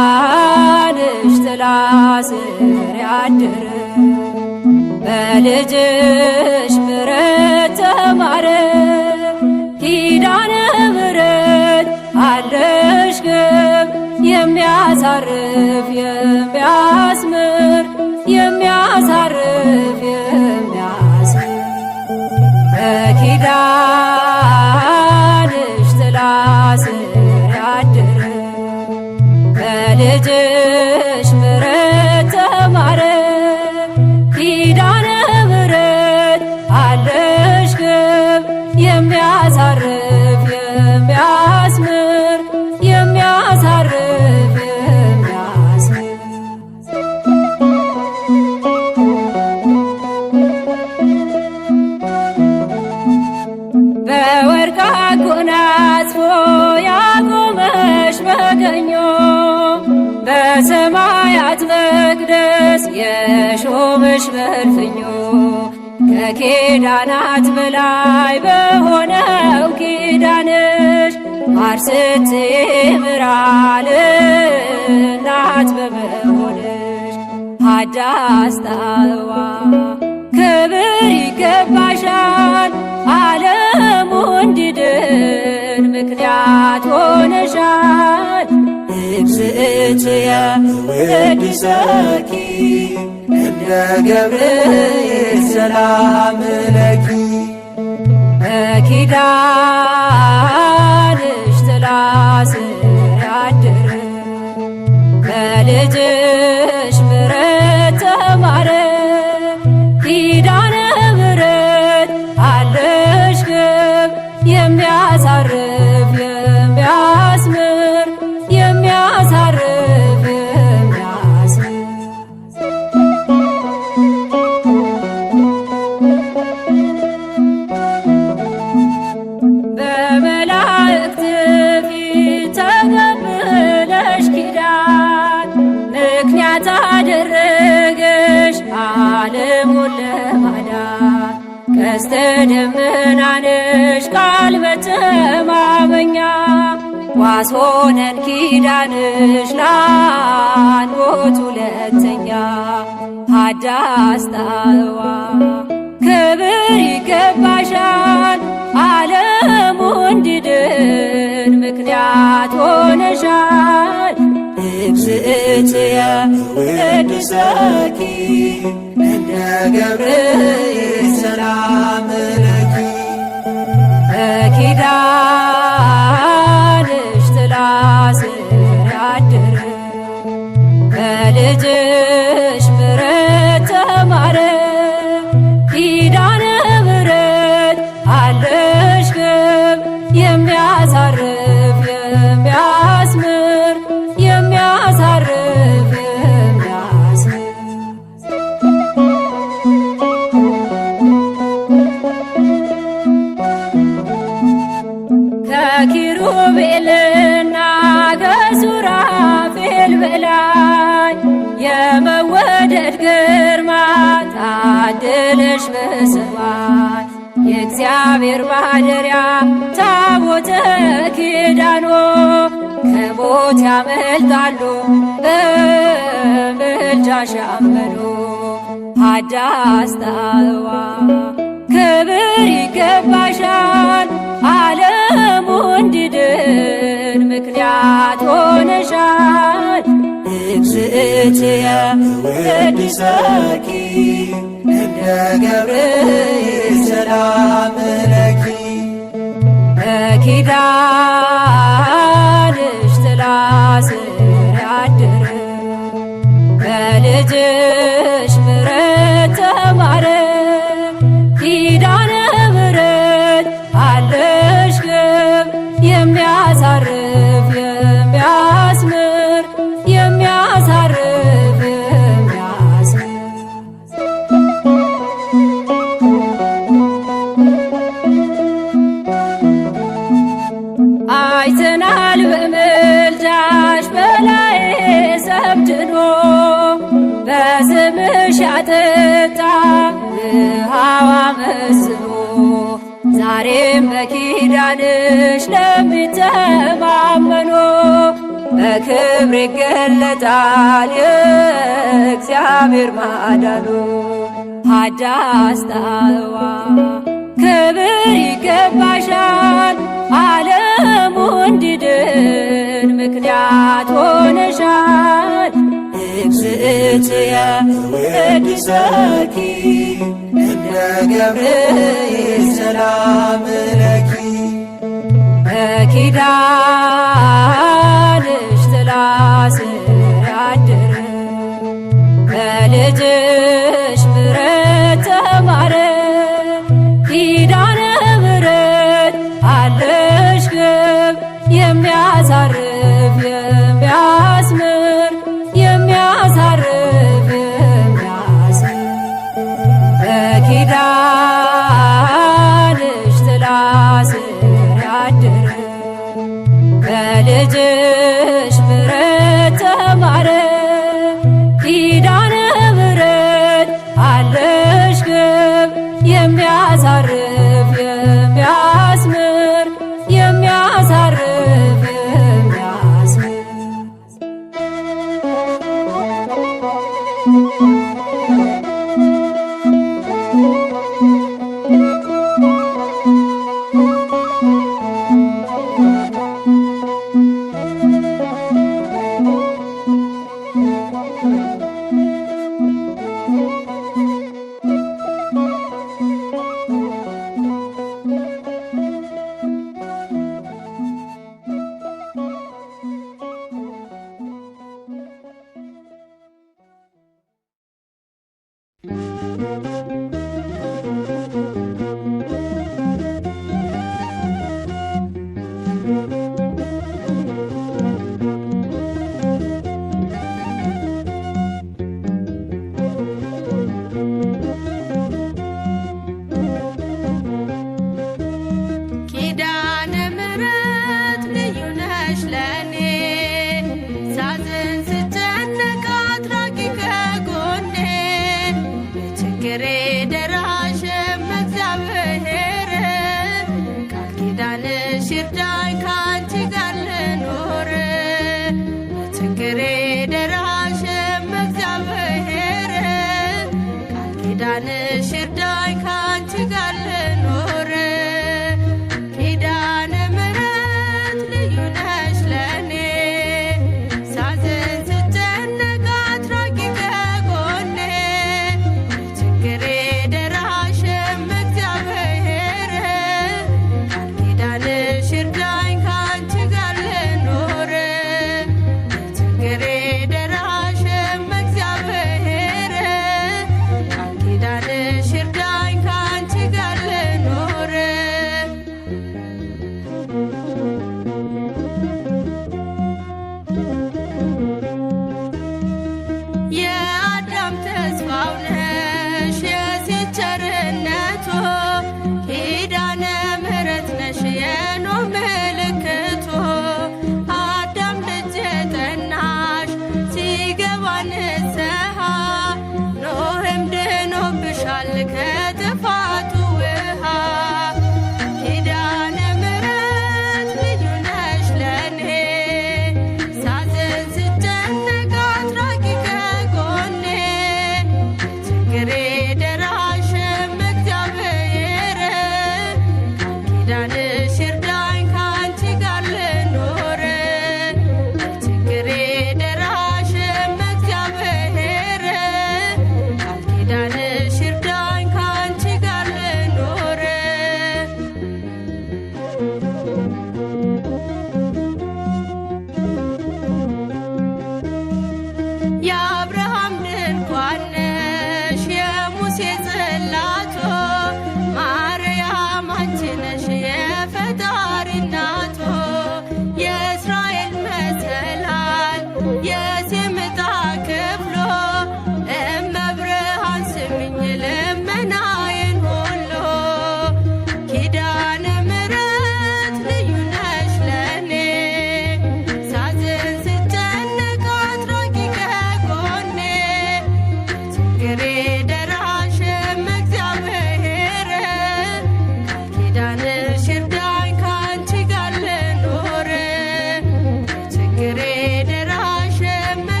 በኪዳንሽ ጥላ ስር ያደረ በልጅሽ ምሕረት ተማረ። ኪዳነ ምሕረት አለሽ ግብ የሚያሳርፍ የሚያስምር የሚያሳርፍ የሚያስምር በኪዳንሽ ጥላ ስር ያደረ በልጅሽ ምሕረት ተማረ። የሾመሽ በእልፍኙ ከኪዳናት በላይ በሆነው ኪዳንሽ ማር ስትምራል እናት በመሆንሽ ሀዳስ ጣዕዋ ክብር ይገባሻል ዓለሙ እንዲድን ምክንያት ሆነሻል። እግዝእትየ ወድሰኪ እንደ ገብርኤል ሰላም ለኪ በኪዳንሽ ጥላ ስር ያድር በልጅሽ ምሕረት ተማረ ኪዳነ ምሕረት አለሽ ግብ የሚያሳርፍ የሚያስምር የሚያሳርፍ የሚያስምር በመላእክት ፊት ተቀብለሽ ኪዳን ምክንያት አደረገሽ ዓለሙን ለማዳን ቀስተ ደመናንሽ ቃል በተማመኛ ዋስ ሆነን ኪዳንሽ ላንሞት ሁለተኛ ሀዳስ ጣዕዋ ክብር ይገባሻል ዓለሙ እንዲድን ምክንያት ሆነሻል። እግዝእትየ ወድሰኪ እንደ ገብርኤል ሰላም ለኪ በኪዳንሽ ጥላ ስር ያድር በልጅሽ ምሕረት ተማረ ኪዳነ ምሕረት አለሽ ግብ የሚያሳርፍ የሚያስምር የሚያሳርፍ የሚያስምር ከኪሩቤልና ከሱራፌል በላይ የመወደድ ግርማ ታድለሽ በሰማይ የእግዚአብሔር ማደሪያ ታቦተ ኪዳኖ ከሞት ያመልጣሉ በምልጃሽ ያመኑ ሀዳስ ጣዕዋ ክብር ይገባሻል ዓለሙ እንዲድን ምክንያት ሆነሻል። እግዝእትየ ወድሰኪ እንደ ገብርኤል ሰላም ለኪ በኪዳንሽ ጥላ ስር ያድር በልጅሽ ምሕረት ተማረ ኪዳነ ምሕረት አለሽ ግብ የሚያሳርፍ የሚያስምር የሚያሳርፍ የሚያስምር አይተናል በምልጃሽ በላይ ሰብድኖ በስምሽ ያጠጣ ውሃዋ መስሎ ዛሬም በኪዳንሽ ለሚተማመኑ በክብር ይገለጣል የእግዚአብሔር ማዳኑ ሀዳስ ጣዕዋ ክብር ይገባሻል ዓለሙ እንዲድን ምክንያት ሆነሻል። እግዝእትየ ወድሰኪ እንደ ገብርኤል ሰላም ለኪ በኪዳንሽ ጥላ ስር ያድር በልጅሽ ምሕረት ተማረ ኪዳነ ምሕረት አለሽ ግብ የሚያሳርፍ የሚያስምር የሚያሳርፍ የሚያስምር በኪዳንሽ ጥላ ስር ያድር በልጅሽ ምሕረት ተማረ ኪዳነ ምሕረት እርዳኝ ካንቺ ጋር ልኖር ለችግሬ ደራሽም እግዚአብሔር ቃል ኪዳንሽ እርዳኝ ካንቺ ጋር ልኖር ኪዳነ ምሕረት ልዩ ነሽ ለኔ ሳዝን ስጨነቅ አትራቂ ከጎኔ ለችግሬ ደራሽም እግዚአብሔር ቃል ኪዳንሽ እርዳኝ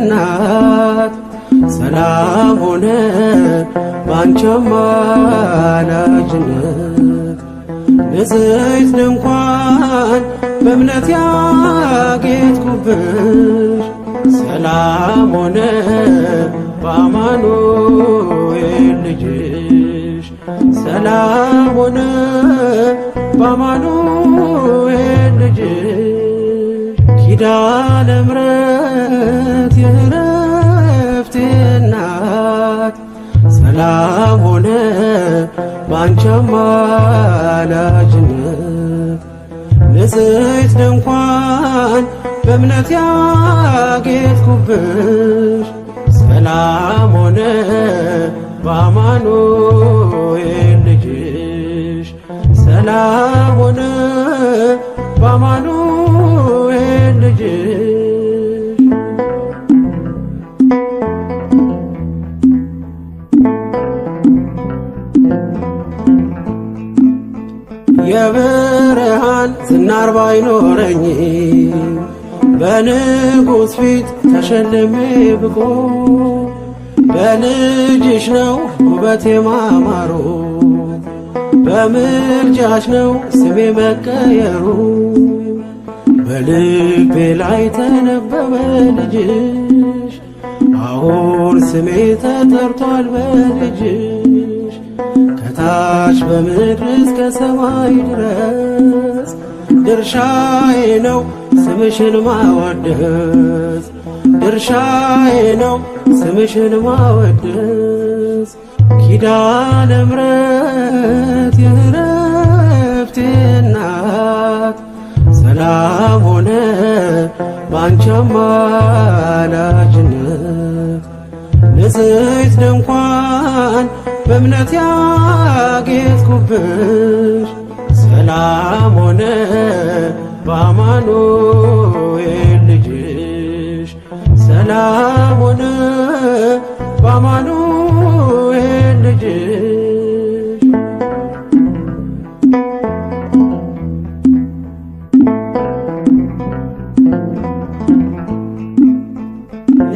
እናት ሰላም ሆነ ባንቺ አማላጅነት ንጽሕት ድንኳን በእምነት ያጌጥኩብሽ ሰላም ሆነ በአማኑኤል ልጅሽ ሰላም ሆነ በአማኑኤል ልጅሽ ኪዳነ ምሕረት የዕረፍቴ እናት ሰላም ሆነ ባንቺ አማላጅነት ንጽሕት ድንኳን በእምነት ያጌጥኩብሽ ሰላም ሆነ በአማኑኤል ልጅሽ ሰላም ሆነ በአማኑኤል ልጅሽ የብርሃን ዝናር ባይኖረኝ በንጉሥ ፊት ተሸልሜ ብቆ በልጅሽ ነው ውበቴ ማማሩ በምልጃሽ ነው ስሜ መቀየሩ በልቤ ላይ ተነበበ ልጅሽ አሁን ስሜ ተጠርቷል በልጅሽ ከታች በምድር እስከ ሰማይ ድረስ ድርሻዬ ነው ስምሽን ማወደስ ድርሻዬ ነው ስምሽን ማወደስ ኪዳነ ምሕረት የዕረፍቴ እናት ሰላም ሆነ ባንቺ አማላጅነት ንጽሕት ድንኳን በእምነት ያጌጥኩብሽ ሰላም ሆነ በአማኑኤል ልጅሽ ሰላም ሆነ በአማኑኤል ልጅሽ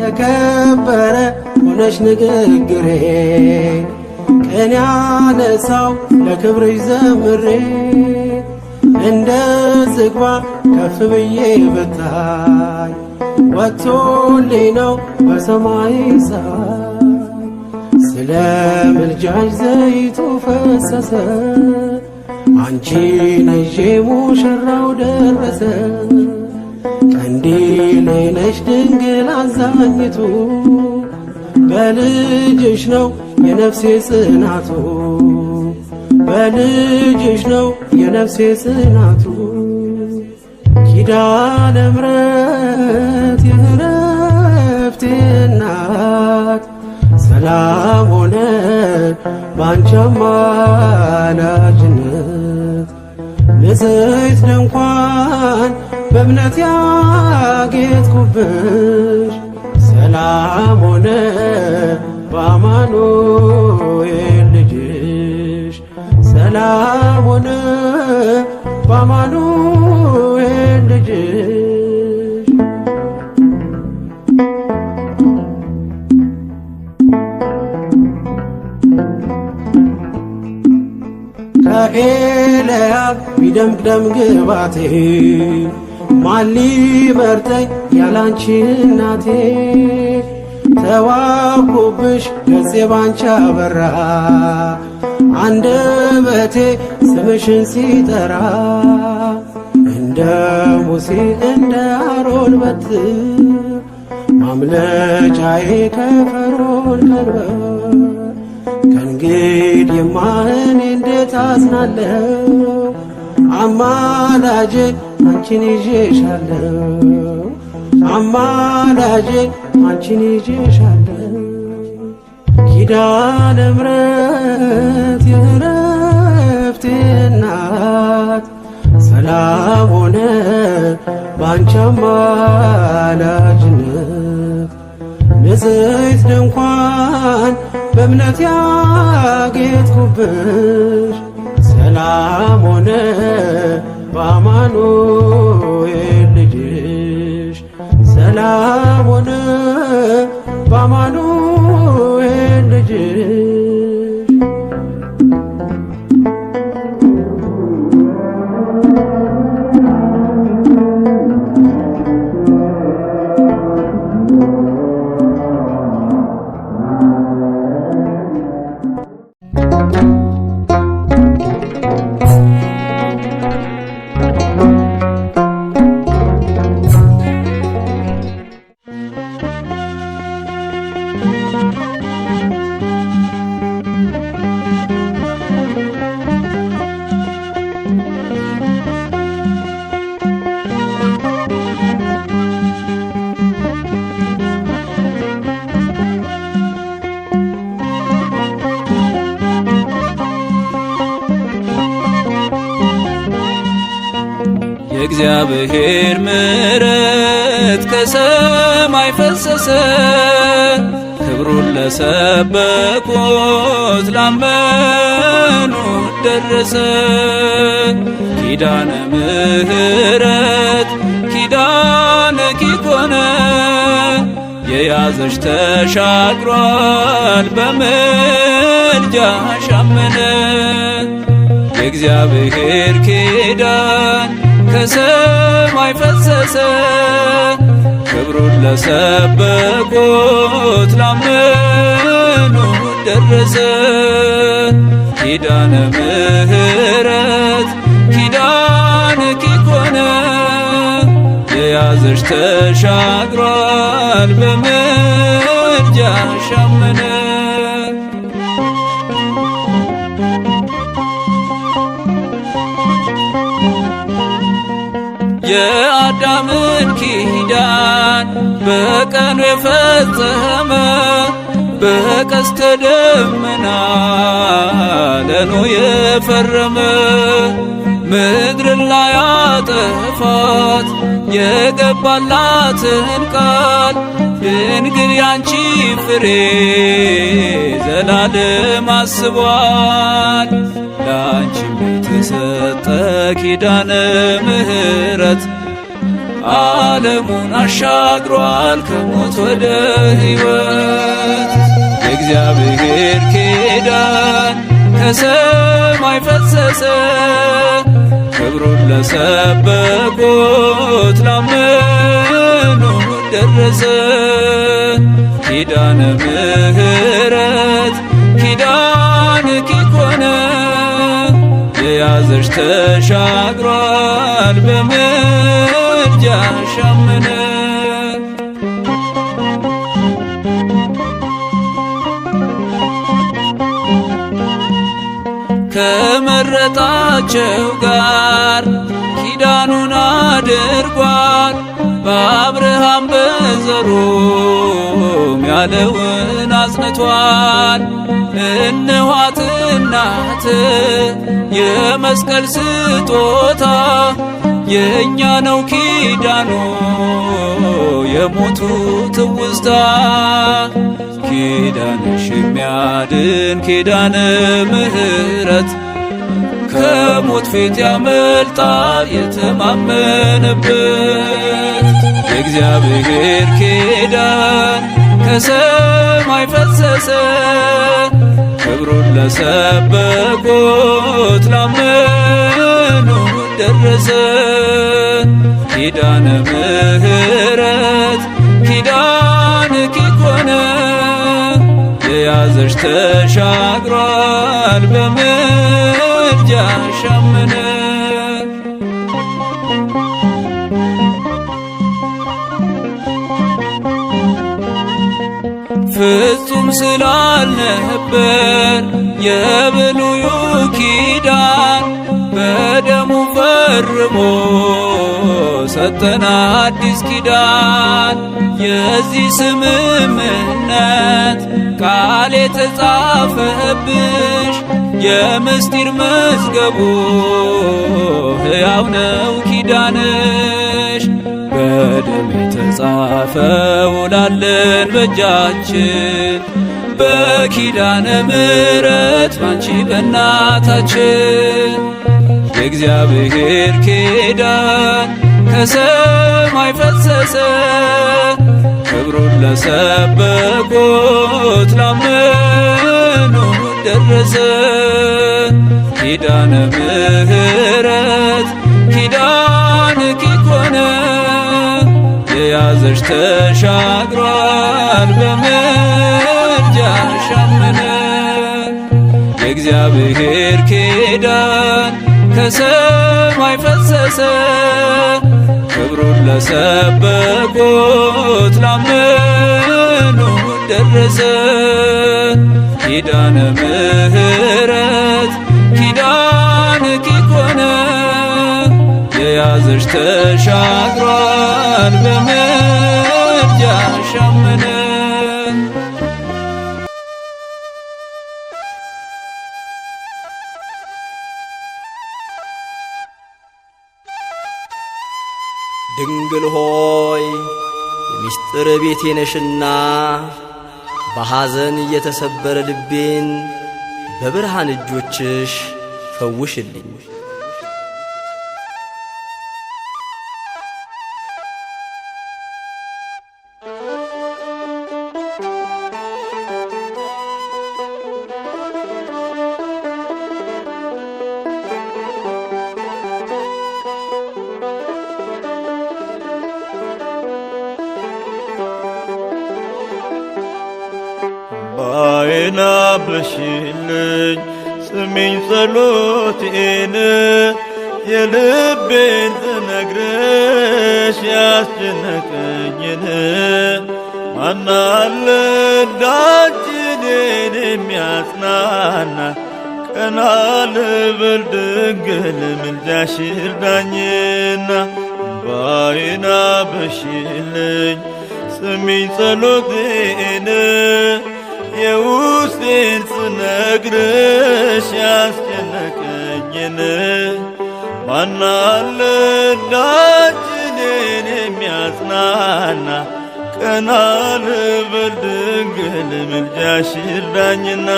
የከበረ ሆነሽ ንግግሬ ቅን ያነሳው ለክብርሽ ዘምሬ እንደ ዝግባ ከፍ ብዬ ብታይ ወጥቶልኝ ነው በሰማይ ፀሐይ ስለ ምልጃሽ ዘይቱ ፈሰሰ አንቺን ይዤ ሙሽራው ደረሰ ቀንዲሌ ነሽ ድንግል አዛኝቱ በልጅሽ ነው የነፍሴ ጽናቱ በልጅሽ ነው የነፍሴ ጽናቱ ኪዳነ ምሕረት የዕረፍቴ እናት ሰላም ሆነ ባንቺ አማላጅነት ንጽሕት ድንኳን በእምነት ያጌጥኩብሽ ሰላም ሆነ በአማኑኤል ልጅሽ ሰላም ሆነ በአማኑኤል ልጅሽ ከኤልያብ ቢደምቅ ደም ግባቴ ማን ሊመርጠኝ ያላንቺ እናቴ ተዋብኩብሽ ገጼ ባንቺ አበራ አንደበቴ ስምሽን ሲጠራ እንደ ሙሴ እንደ አሮን በትር ማምለጫዬ ከፈርዖን ቀንበር ከእንግዲህማ እኔ እንዴት አዝናለሁ አማላጄ አንቺን ይዤሻለሁ አማላጄ አንቺን ይዤሻለሁ ኪዳነ ምሕረት የዕረፍቴ እናት ሰላም ሆነ ባንቺ አማላጅነት ንጽሕት ድንኳን በእምነት ያጌጥኩብሽ ሰላም ሆነ በአማኑኤል ልጅሽ ሰላም ሆነ በአማኑኤል ልጅሽ የእግዚአብሔር ምሕረት ከሰማይ ፈሰሰ፣ ክብሩን ለሰበኩት ላመኑት ደረሰ። ኪዳነ ምሕረት ኪዳነኪ ኮነ፣ የያዘሽ ተሻግሯል በምልጃሽ አመነ። የእግዚአብሔር ኪዳን ከሰማይ ፈሰሰ፣ ክብሩን ለሰበኩት ላመኑት ደረሰ። ኪዳነ ምሕረት ኪዳነኪ ኮነ፣ የያዘሽ ተሻግሯል በምልጃሽ አመነ። የአዳምን ኪዳን በቀኑ የፈጸመ፣ በቀስተ ደመና ለኖኅ የፈረመ፣ ምድርን ላይ አጠፋት የገባላትን ቃል፣ ድንግል ያንቺ ፍሬ ዘላለም አስቧል። ለአንቺም የተሰጠ ኪዳነ ምሕረት ዓለሙን አሻግሯል ከሞት ወደ ሕይወት። የእግዚአብሔር ኪዳን ከሰማይ ፈሰሰ፣ ክብሩን ለሰበኩት ላመኑት ደረሰ። ኪዳነ ምሕረት ኪዳነኪ ኮነ፣ የያዘሽ ተሻግሯል በምልጃሽ አመነ። ከመረጣቸው ጋር ኪዳኑን አድርጓል፣ በአብርሃም በዘሩም ያለውን አጽንቷል። እነኋት እናት የመስቀል ስጦታ፣ የእኛ ነው ኪዳኑ የሞቱ ትውስታ። ኪዳንሽ የሚያድን ኪዳነ ምሕረት፣ ከሞት ፊት ያመልጣል የተማመነበት። የእግዚአብሔር ኪዳን ከሰማይ ፈሰሰ፣ ክብሩን ለሰበኩት ላመኑት ደረሰ። ኪዳነ ምሕረት ኪዳነኪ ኮነ፣ የያዘሽ ተሻግሯል በምልጃሽ አመነ። ፍጹም ስላልነበር የብሉዩ ኪዳን፣ በደሙ ፈርሞ ሰጠን አዲስ ኪዳን። የዚህ ስምምነት ቃል የተጻፈብሽ፣ የምስጢር መዝገቡ ሕያው ነው ኪዳንሽ። በደም የተጻፈው ላለን በእጃችን፣ በኪዳነ ምሕረት ባንቺ በእናታችን። የእግዚአብሔር ኪዳን ከሰማይ ፈሰሰ፣ ክብሩን ለሰበኩት ላመኑ ደረሰ። ኪዳነ ምሕረት ኪዳንኪ ኮነ የያዘሽ ተሻግሯል በምልጃሽ አመነ። የእግዚአብሔር ኪዳን ከሰማይ ፈሰሰ ክብሩን ለሰበኩት ላመኑ ደረሰ። ኪዳነ ምሕረት ኪዳንኪ ኮነ የያዘሽ ተሻግሯል በምልጃሽ አመነ። ድንግል ሆይ የምስጢር ቤቴ ነሽና በሐዘን የተሰበረ ልቤን በብርሃን እጆችሽ ፈውሽልኝ። ባይና ብለሽልኝ ስሚኝ ጸሎቴን የልቤን ትነግረሽ ያስጨነቀኝን ማናለ እንዳንቺ እኔን የሚያጽናና ቀና ልበል ድንግል ምልጃሽ ይርዳኝና ባይና ብለሽልኝ ስሚኝ ጸሎቴን የውስጤን ስነግርሽ ያስጨነቀኝን ማናለ እንዳንቺ እኔን የሚያጽናና ቀና ልበል ድንግል ምልጃሽ ይርዳኝና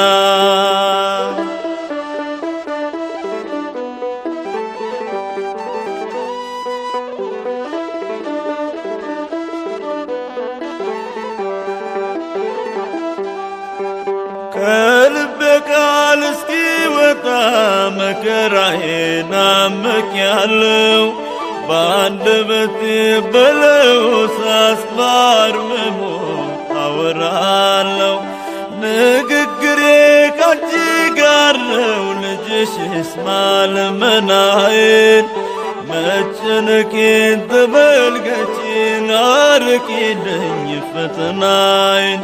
ከልቤ ቃል እስኪወጣ መከራዬን አምቄያለሁ በአንደበቴ በለው ሳስባርምሞ አወራለሁ ንግግሬ ካንቺ ጋር ነው ልጅሽ ይስማ ልመናዬን መጨነቄን ተመልከቺን አርቂልኝ ፈተናዬን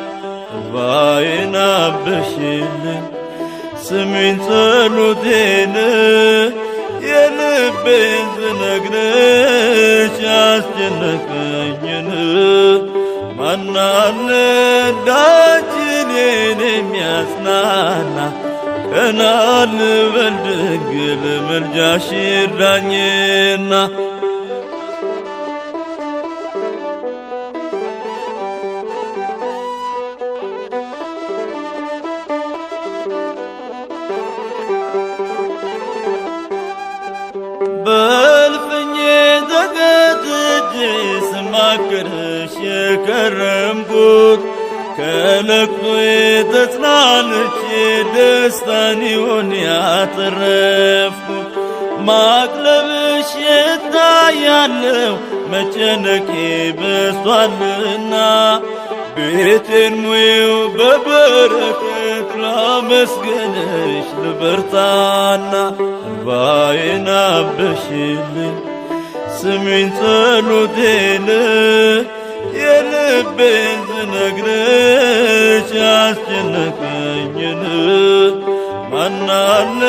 ባይን አብሽልኝ ስሚኝ ጸሎቴን የልቤን ስነግርሽ ያስጨነቀኝን ማናለ እንዳንቺ እኔን የሚያጽናና ቀና ልበል ድንግል ምልጃሽ ይርዳኝና በልፍኜ ተገትቼ ስማክርሽ የከረምኩት ከለቅሶዬ ተጽናንቼ ደስታን ይሆን ያተረፍኩት ማቅለብሽ ይታያለው መጨነቄ በዝቷልና ቤቴን ሙዬው በበረከት ላመስግንሽ ልበርታና ባይን አብሽልኝ ስሚኝ ጸሎቴን የልቤን ስነግርሽ ያስጨነቀኝን ማናለ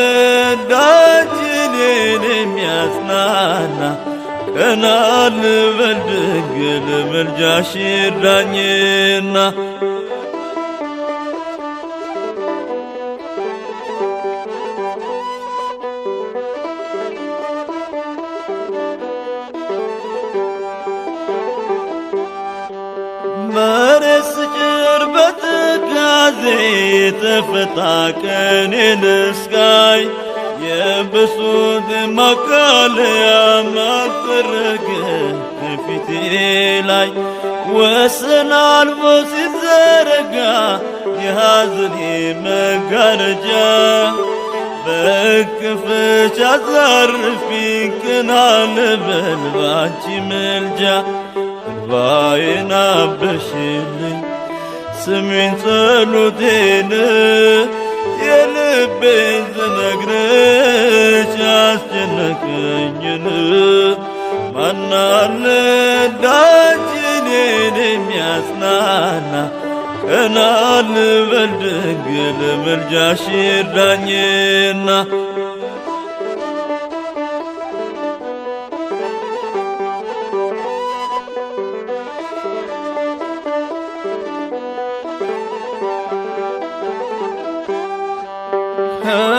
እንዳንቺ እኔን የሚያጽናና ቀና ልበል ድንግል ምልጃሽ ይርዳኝና መሬት ስጭር በትካዜ የተፈታ ቀኔን እስካይ የብሱት ማቃለያ ማጠረገ ፊቴ ላይ ወሰን አልፎ ሲዘረጋ የሐዘኔ መጋረጃ በእቅፍሽ አሳርፊኝ ቀና ልበል ባንቺ ምልጃ እንባዬን አበሽልኝ ስሚኝ ጸሎቴን የልቤን ስነግርሽ ያስጨነቀኝን ማን አለ እንዳንቺ እኔን የሚያጽናና ቀና ልበል ድንግል ምልጃሽ ይርዳኝና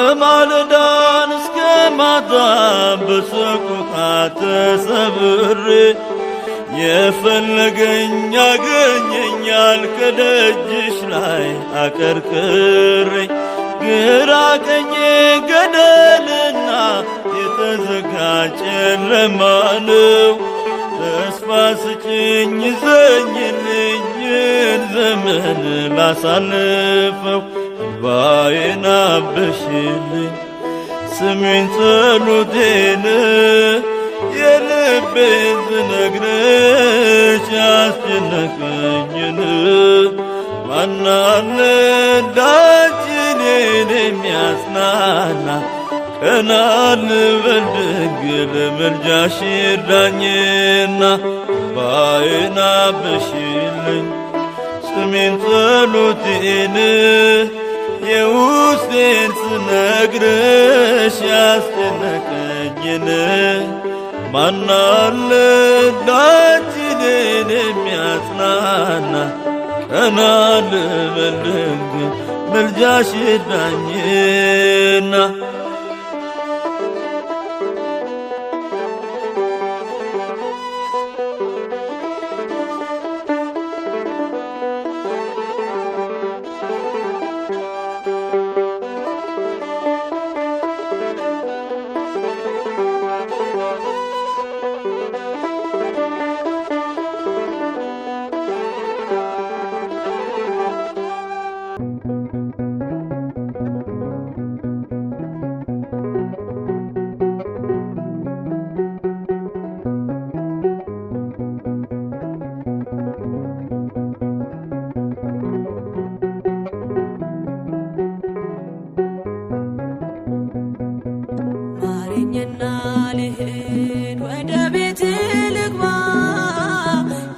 ከማለዳን እስከ ማታ በሰቆቃ ተሰብሬ የፈለገኝ ያገኘኛል ከደጅሽ ላይ አቀርቅሬ ግራ ቀኜ ገደልና የተዘጋጀ ጨለማ ነው። ተስፋ ስጭኝ ዘኝልኝን ዘመን ላሳልፈው እንባዬን አበሽልኝ ስሚኝ ጸሎቴን የልቤን ስነግርሽ ያስጨነቀኝን ማን አለ እንዳንቺ እኔን የሚያጽናና ቀና ልበል ድንግል ምልጃሽ ይርዳኝና እንባዬን አብሺልኝ ስሚኝ ጸሎቴን የውስጤን ስነግርሽ ያስጨነቀኝን ማን አለ እንዳንቺ እኔን የሚያጽናና ቀና ልበል ድንግል ምልጃሽ ይርዳኝና ማረኝና ልሂድ ወደ ቤት ልግባ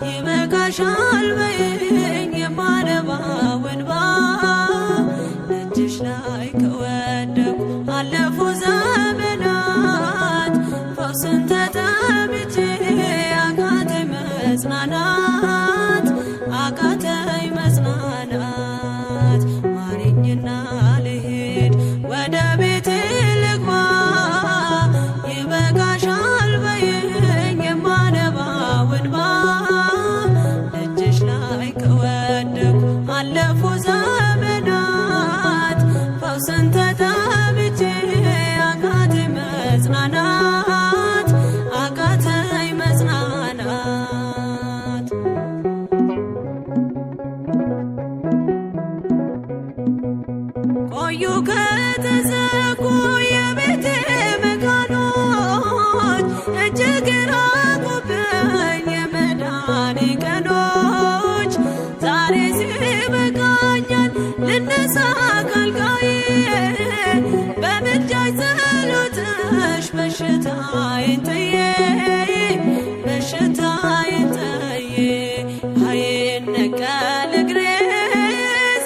ይበቃሻል በይኝ የማነባው እንባ እጅሽ ላይ ከወደኩ አለፉ ዘመናት ፈውስን ተጠምቼ አቃተኝ መጽናናት አቃተኝ መጽናናት ማረኝና ልሂድ ወደ ቤት ልግባ ይበቃሻል በይኝ የማነባው እንባ እጅሽ ላይ ከወደኩ አለፉ ዘመናት ፈውስን ተጠምቼ አቃተኝ መጽናናት አቃተኝ መጽናናት ቆዩ ከተዘጉ የቤቴ መካኖች እጅግ ራቁብኝ የመዳኔ ቀኖች ዛሬ ሲበቃኛል ልነሳ ካልጋዬ በምልጃሽ ጸሎትሽ በሽታዬን ጥዬ በሽታዬን ጥዬ አይነቀል እግሬ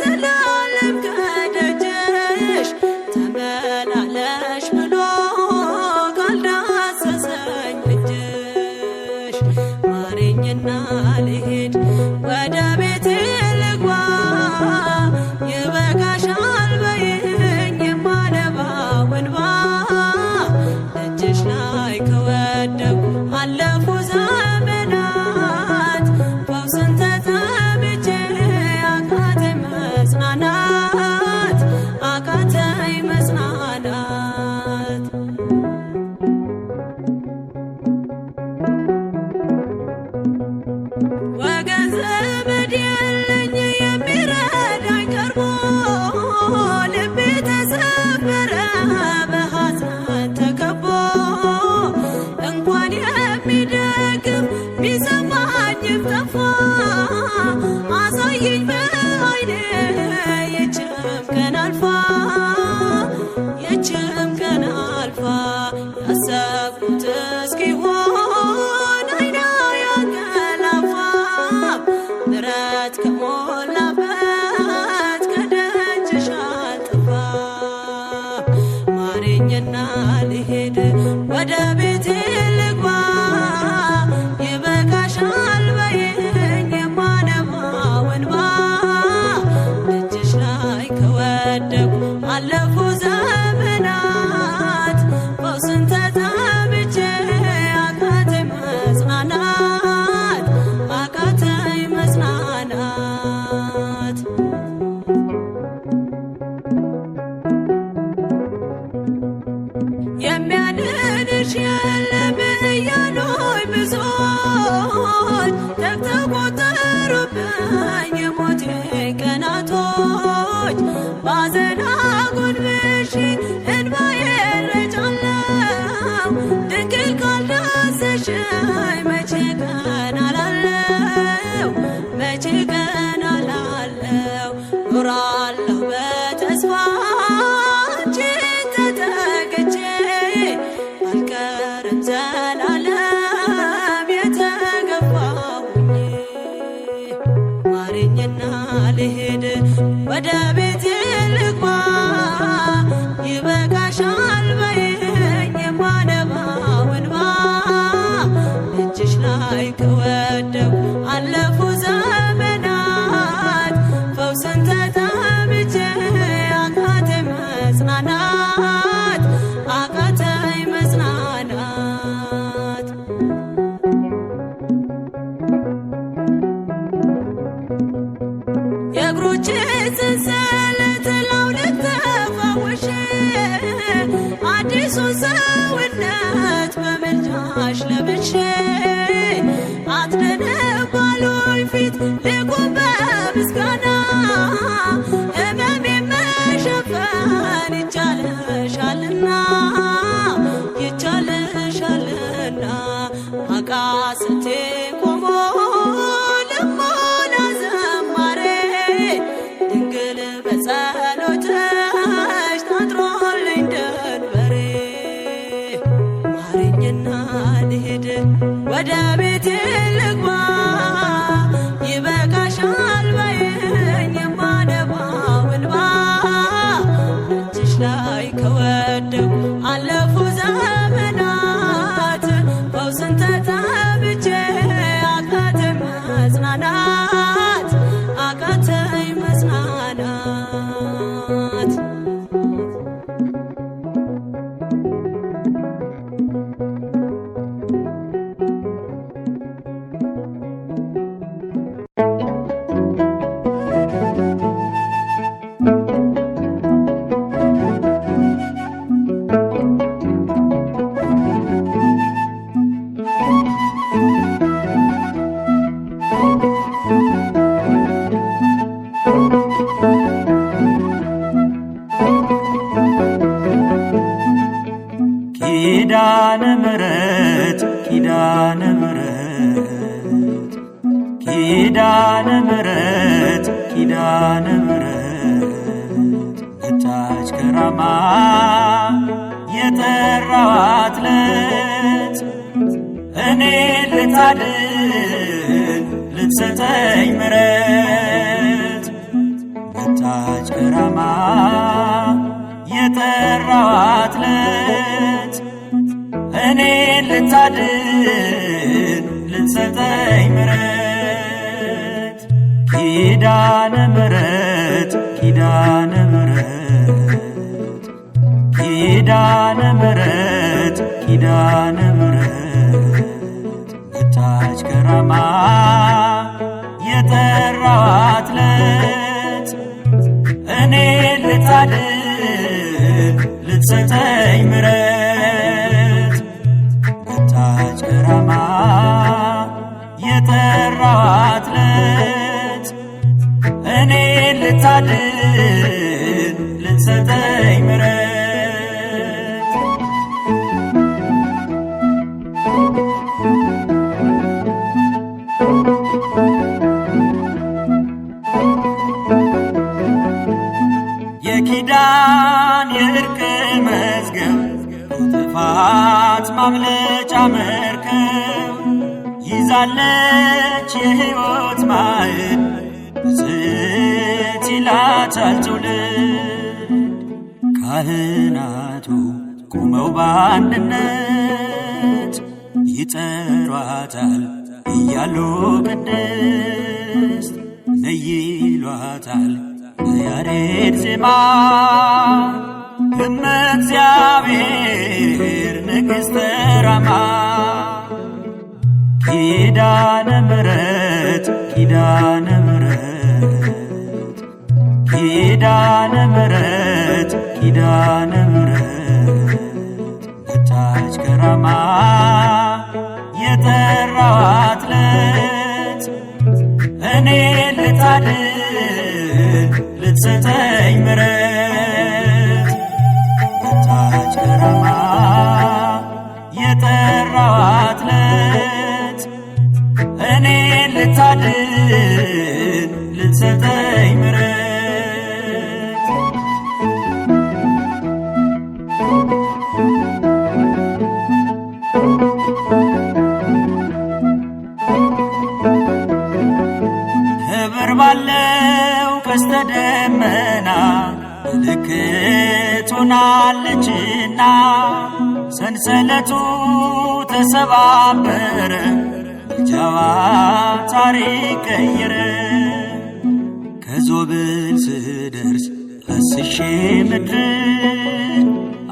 ዘላለም ከደጅሽ ተመላለሽ ብሎ ካልዳሰሰኝ እጅሽ ማረኝና ልሂድ ወደ ቤቴ ልግባ ይበቃሻል በይኝ የማነባው እንባ እጅሽ ላይ ከወደኩ አለፉ ይችም ቀን አልፋ ይችም ቀን አልፋ ያሰብኩት እስኪሆን አይና ያንገላፋ ምሕረት ከሞላበት ከደጅሽ አልጠፋ ማረኝና ልሄድ ወደ ቤቴ ልግባ ይበቃሻል በይኝ የማነባው እንባ እጅሽ ላይ ከወደኩ አለፉ ዘመናት ፈውስን ተጠምቼ አቃተኝ መጽናናት አቃተኝ መጽናናት የሚያድንሽ የለም እያሉኝ ብዙዎች ተቆጠሩብኝ የሞቴ ቀናቶች ባዘን አጎንብሼ እንባዬን ረጫለሁ ድንግል ካልዳሰሽኝ መቼ ቀን አላለው መቼ ቀን አላለው ኖራለሁ በተስፋ አንቺን ተጠግቼ አልቀርም ዘላለም የተገፋሁኝ ማረኝና ልሄድ ወደ ቤቴ ልግባ ይበቃሻል በይኝ የማነባው እንባ እጅሽ ላይ ከወደኩ አለፉ ዘመናት ፈውስን ተጠምቼ አቃተኝ መጽናናት አቃተኝ መጽናናት የእግሮቼ ሰንሰለት ላውልቅ ተፈውሼ አዲሱን ሰውነት በምልጃሽ ለብሼ አትደንቅ ባሉኝ ፊት ልቁም በምስጋና ሕመሜን መሸፈን ይቻልሻልና ይቻልሻልና አቃስቴ ቆሞ ልሞላ ዘማሬ ድንግል በጸሎትሽ ታጥሮልኝ ደንበሬ ማረኝና ልሄድ ወደ ቤቴ ልግባ ይበቃሻል በይኝ የማነባው እንባ እጅሽ ላይ ከወደኩ አለፉ ዘመናት ፈውስን ተጠምቼ አቃተኝ መጽናናት አቃተኝ መጽናናት ኪዳነ ምሕረት ኪዳነ ምሕረት ኪዳነ ምሕረት ኪዳነ ምሕረት እታች ከራማ የጠራዋት ዕለት እኔ ልታድን ልትሰጠኝ ምሕረት እታች ከራማ የጠራዋት ዕለት እኔ ልታድን ልትሰጠኝ ምሕረት ኪዳነ ምሕረት ኪዳነ ምሕረት ኪዳነ ምሕረት ኪዳነ ምሕረት እታች ከራማ የጠራዋት ዕለት እኔ ልታድን ልትሰጠኝ ምሕረት እታች ከራማ የጠራዋት ዕለት እኔ ልታድን ልትሰጠኝ ምሕረት የኪዳን የእርቅ መዝገብ ጥፋት ማምለጫ መርከብ ይዛለች የሕይወት ማዕድ ብፅዕት ይላታል ትውልድ። ካህናቱ ቆመው በአንድነት ይጠሯታል እያሉ ቅድስት ነይ ይሏታል በያሬድ ዜማ እመ እግዚአብሔር ንግሥተ ራማ። ኪዳነ ምሕረት ኪዳነ ምሕረት ኪዳነ ምሕረት ኪዳነ ምሕረት መጣች ከራማ የጠራኋት ዕለት እኔ ልታድን ልትሰጠኝ ምሕረት መጣች ከራማ የጠራኋት ዕለት እኔ ልታድን ልትሰጠኝ ምሕረት። ክብር ባለው ቀስተ ደመና ምልክት ሆናለችና ሰንሰለቱ ተሰባበረ ምልጃዋ ታሪክ ቀየረ። ከዞብል ስደርስ አስሼ ምድርን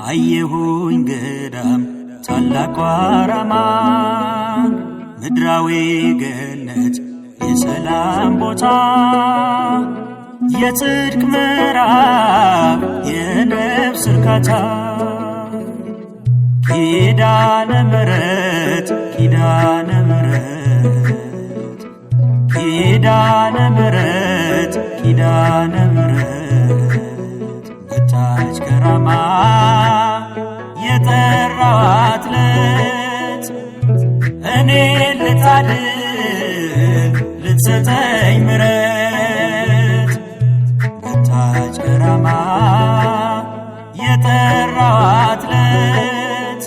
አየሁኝ ገዳም ታላቋ ራማ ምድራዊ ገነት የሰላም ቦታ የጽድቅ ምዕራፍ የነፍስ እርካታ። ኪዳነ ምሕረት ኪዳነ ምሕረት ኪዳነ ምሕረት ኪዳነ ምሕረት መጣች ከራማ የጠራኋት ዕለት እኔ ልታድን ልትሰጠኝ ምሕረት መጣች ከራማ የጠራኋት ዕለት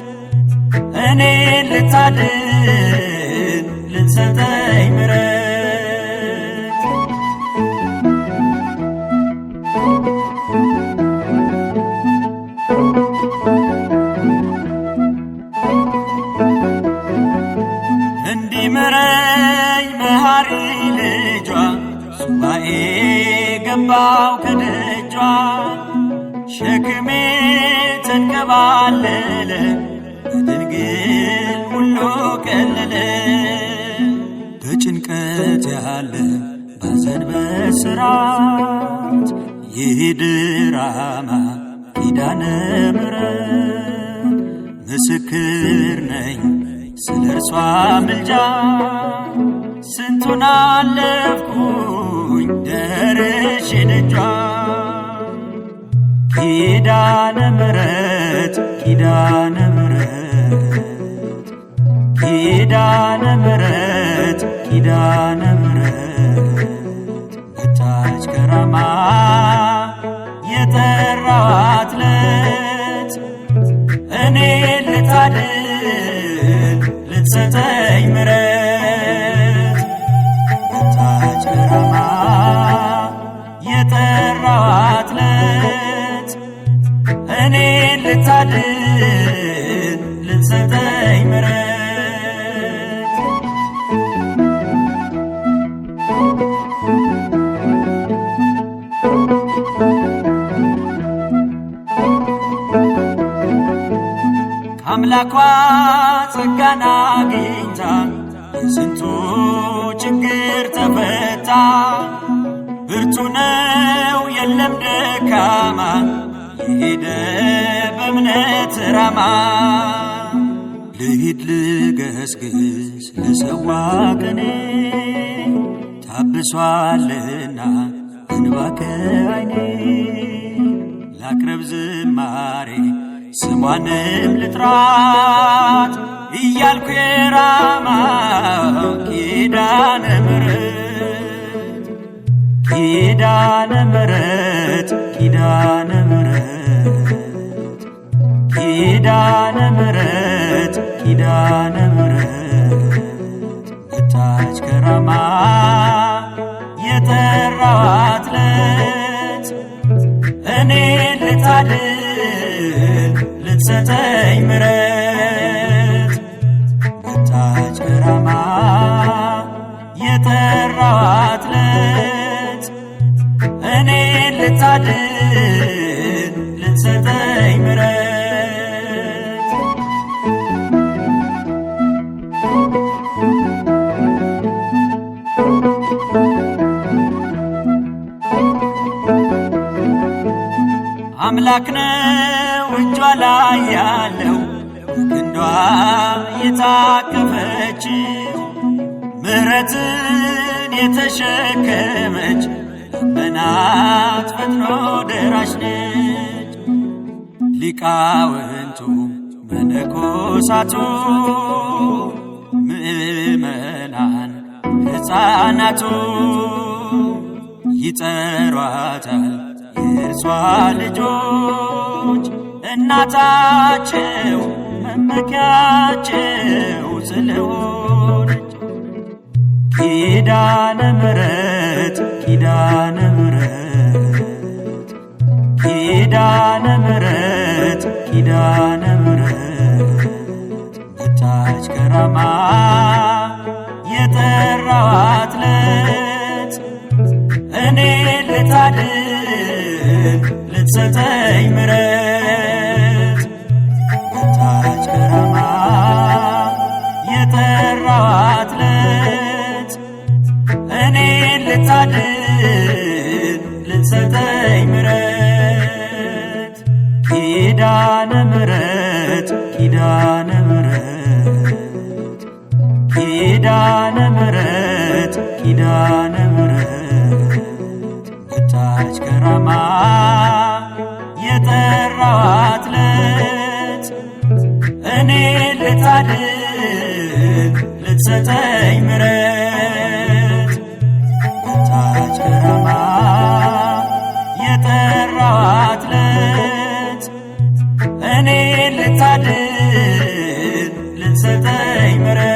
እኔ ልታድን ልትሰጠኝ ምሕረት። እንዲምረኝ መሐሪ ልጇ ሱባኤ ገባው ከደጇ ሸክሜ ተንከባለለ በድንግል ሁሉ ቀለለ። በጭንቀት ያለ ባዘን በስራት ይድራማ ኪዳነ ምሕረት ምስክር ነኝ ስለ እርሷ ምልጃ ስንቱን አለፍኩኝ ደርሼ ደጇ። ኪዳነ ምሕረት ኪዳነ ምሕረት ኪዳነ ምሕረት ኪዳነ ምሕረት መጣች ከራማ የጠራኋት ዕለት እኔ ልታድን ልትሰጠኝ ምሕረት መጣች ከራማ የጠራኋት ዕለት እኔ ልታድን ልትሰጠኝ ምሕረት። ከአምላኳ ጸጋን አግኝታ የስንቱ ችግር ተፈታ። ብርቱ ነው የለም ደካማ የሄደ በእምነት ራማ። ልሂድ ልገስግስ ልሰዋ ቅኔ ታብሷልና እንባ ከዓይኔ ላቅርብ ዝማሬ ስሟንም ልጥራት እያልኩ የራማ ኪዳነ ምሕረት ኪዳነ ምሕረት ኪዳነ ኪዳነ ምሕረት ኪዳነ ምሕረት መጣች ከራማ የጠራኋት ዕለት እኔ ልታድን ልትሰጠኝ ምሕረት መጣች ከራማ የጠራኋት ዕለት እኔ ልታድን ልትሰጠኝ ምሕረት አምላክ ነው እጇ ላይ ያለው ክንዷ የታቀፈች ምሕረትን የተሸከመች በናት ፈጥኖ ደራሽ ነች። ሊቃውንቱ መነኮሳቱ ምእመናን ሕፃናቱ ይጠሯታል የእርሷ ልጆች እናታቸው መመኪያቸው ስለሆነች ኪዳነ ምሕረት ኪዳነ ምሕረት ኪዳነ ምሕረት ኪዳነ ምሕረት መጣች ከራማ የጠራኋት ዕለት እኔ ልታድን ልትሰጠኝ ምሕረት መጣች ከራማ የጠራኋት ዕለት እኔ ልታድን ልትሰጠኝ ምሕረት ኪዳነ ምሕረት ኪዳነ ምሕረት ኪዳነ ምሕረት ኪዳነ ምሕረት መጣች ከራማ የጠራኋት ዕለት እኔ ልታድን ልትሰጠኝ ምሕረት መጣች ከራማ የጠራኋት ዕለት እኔ ልታድን ልትሰጠኝ ምሕረት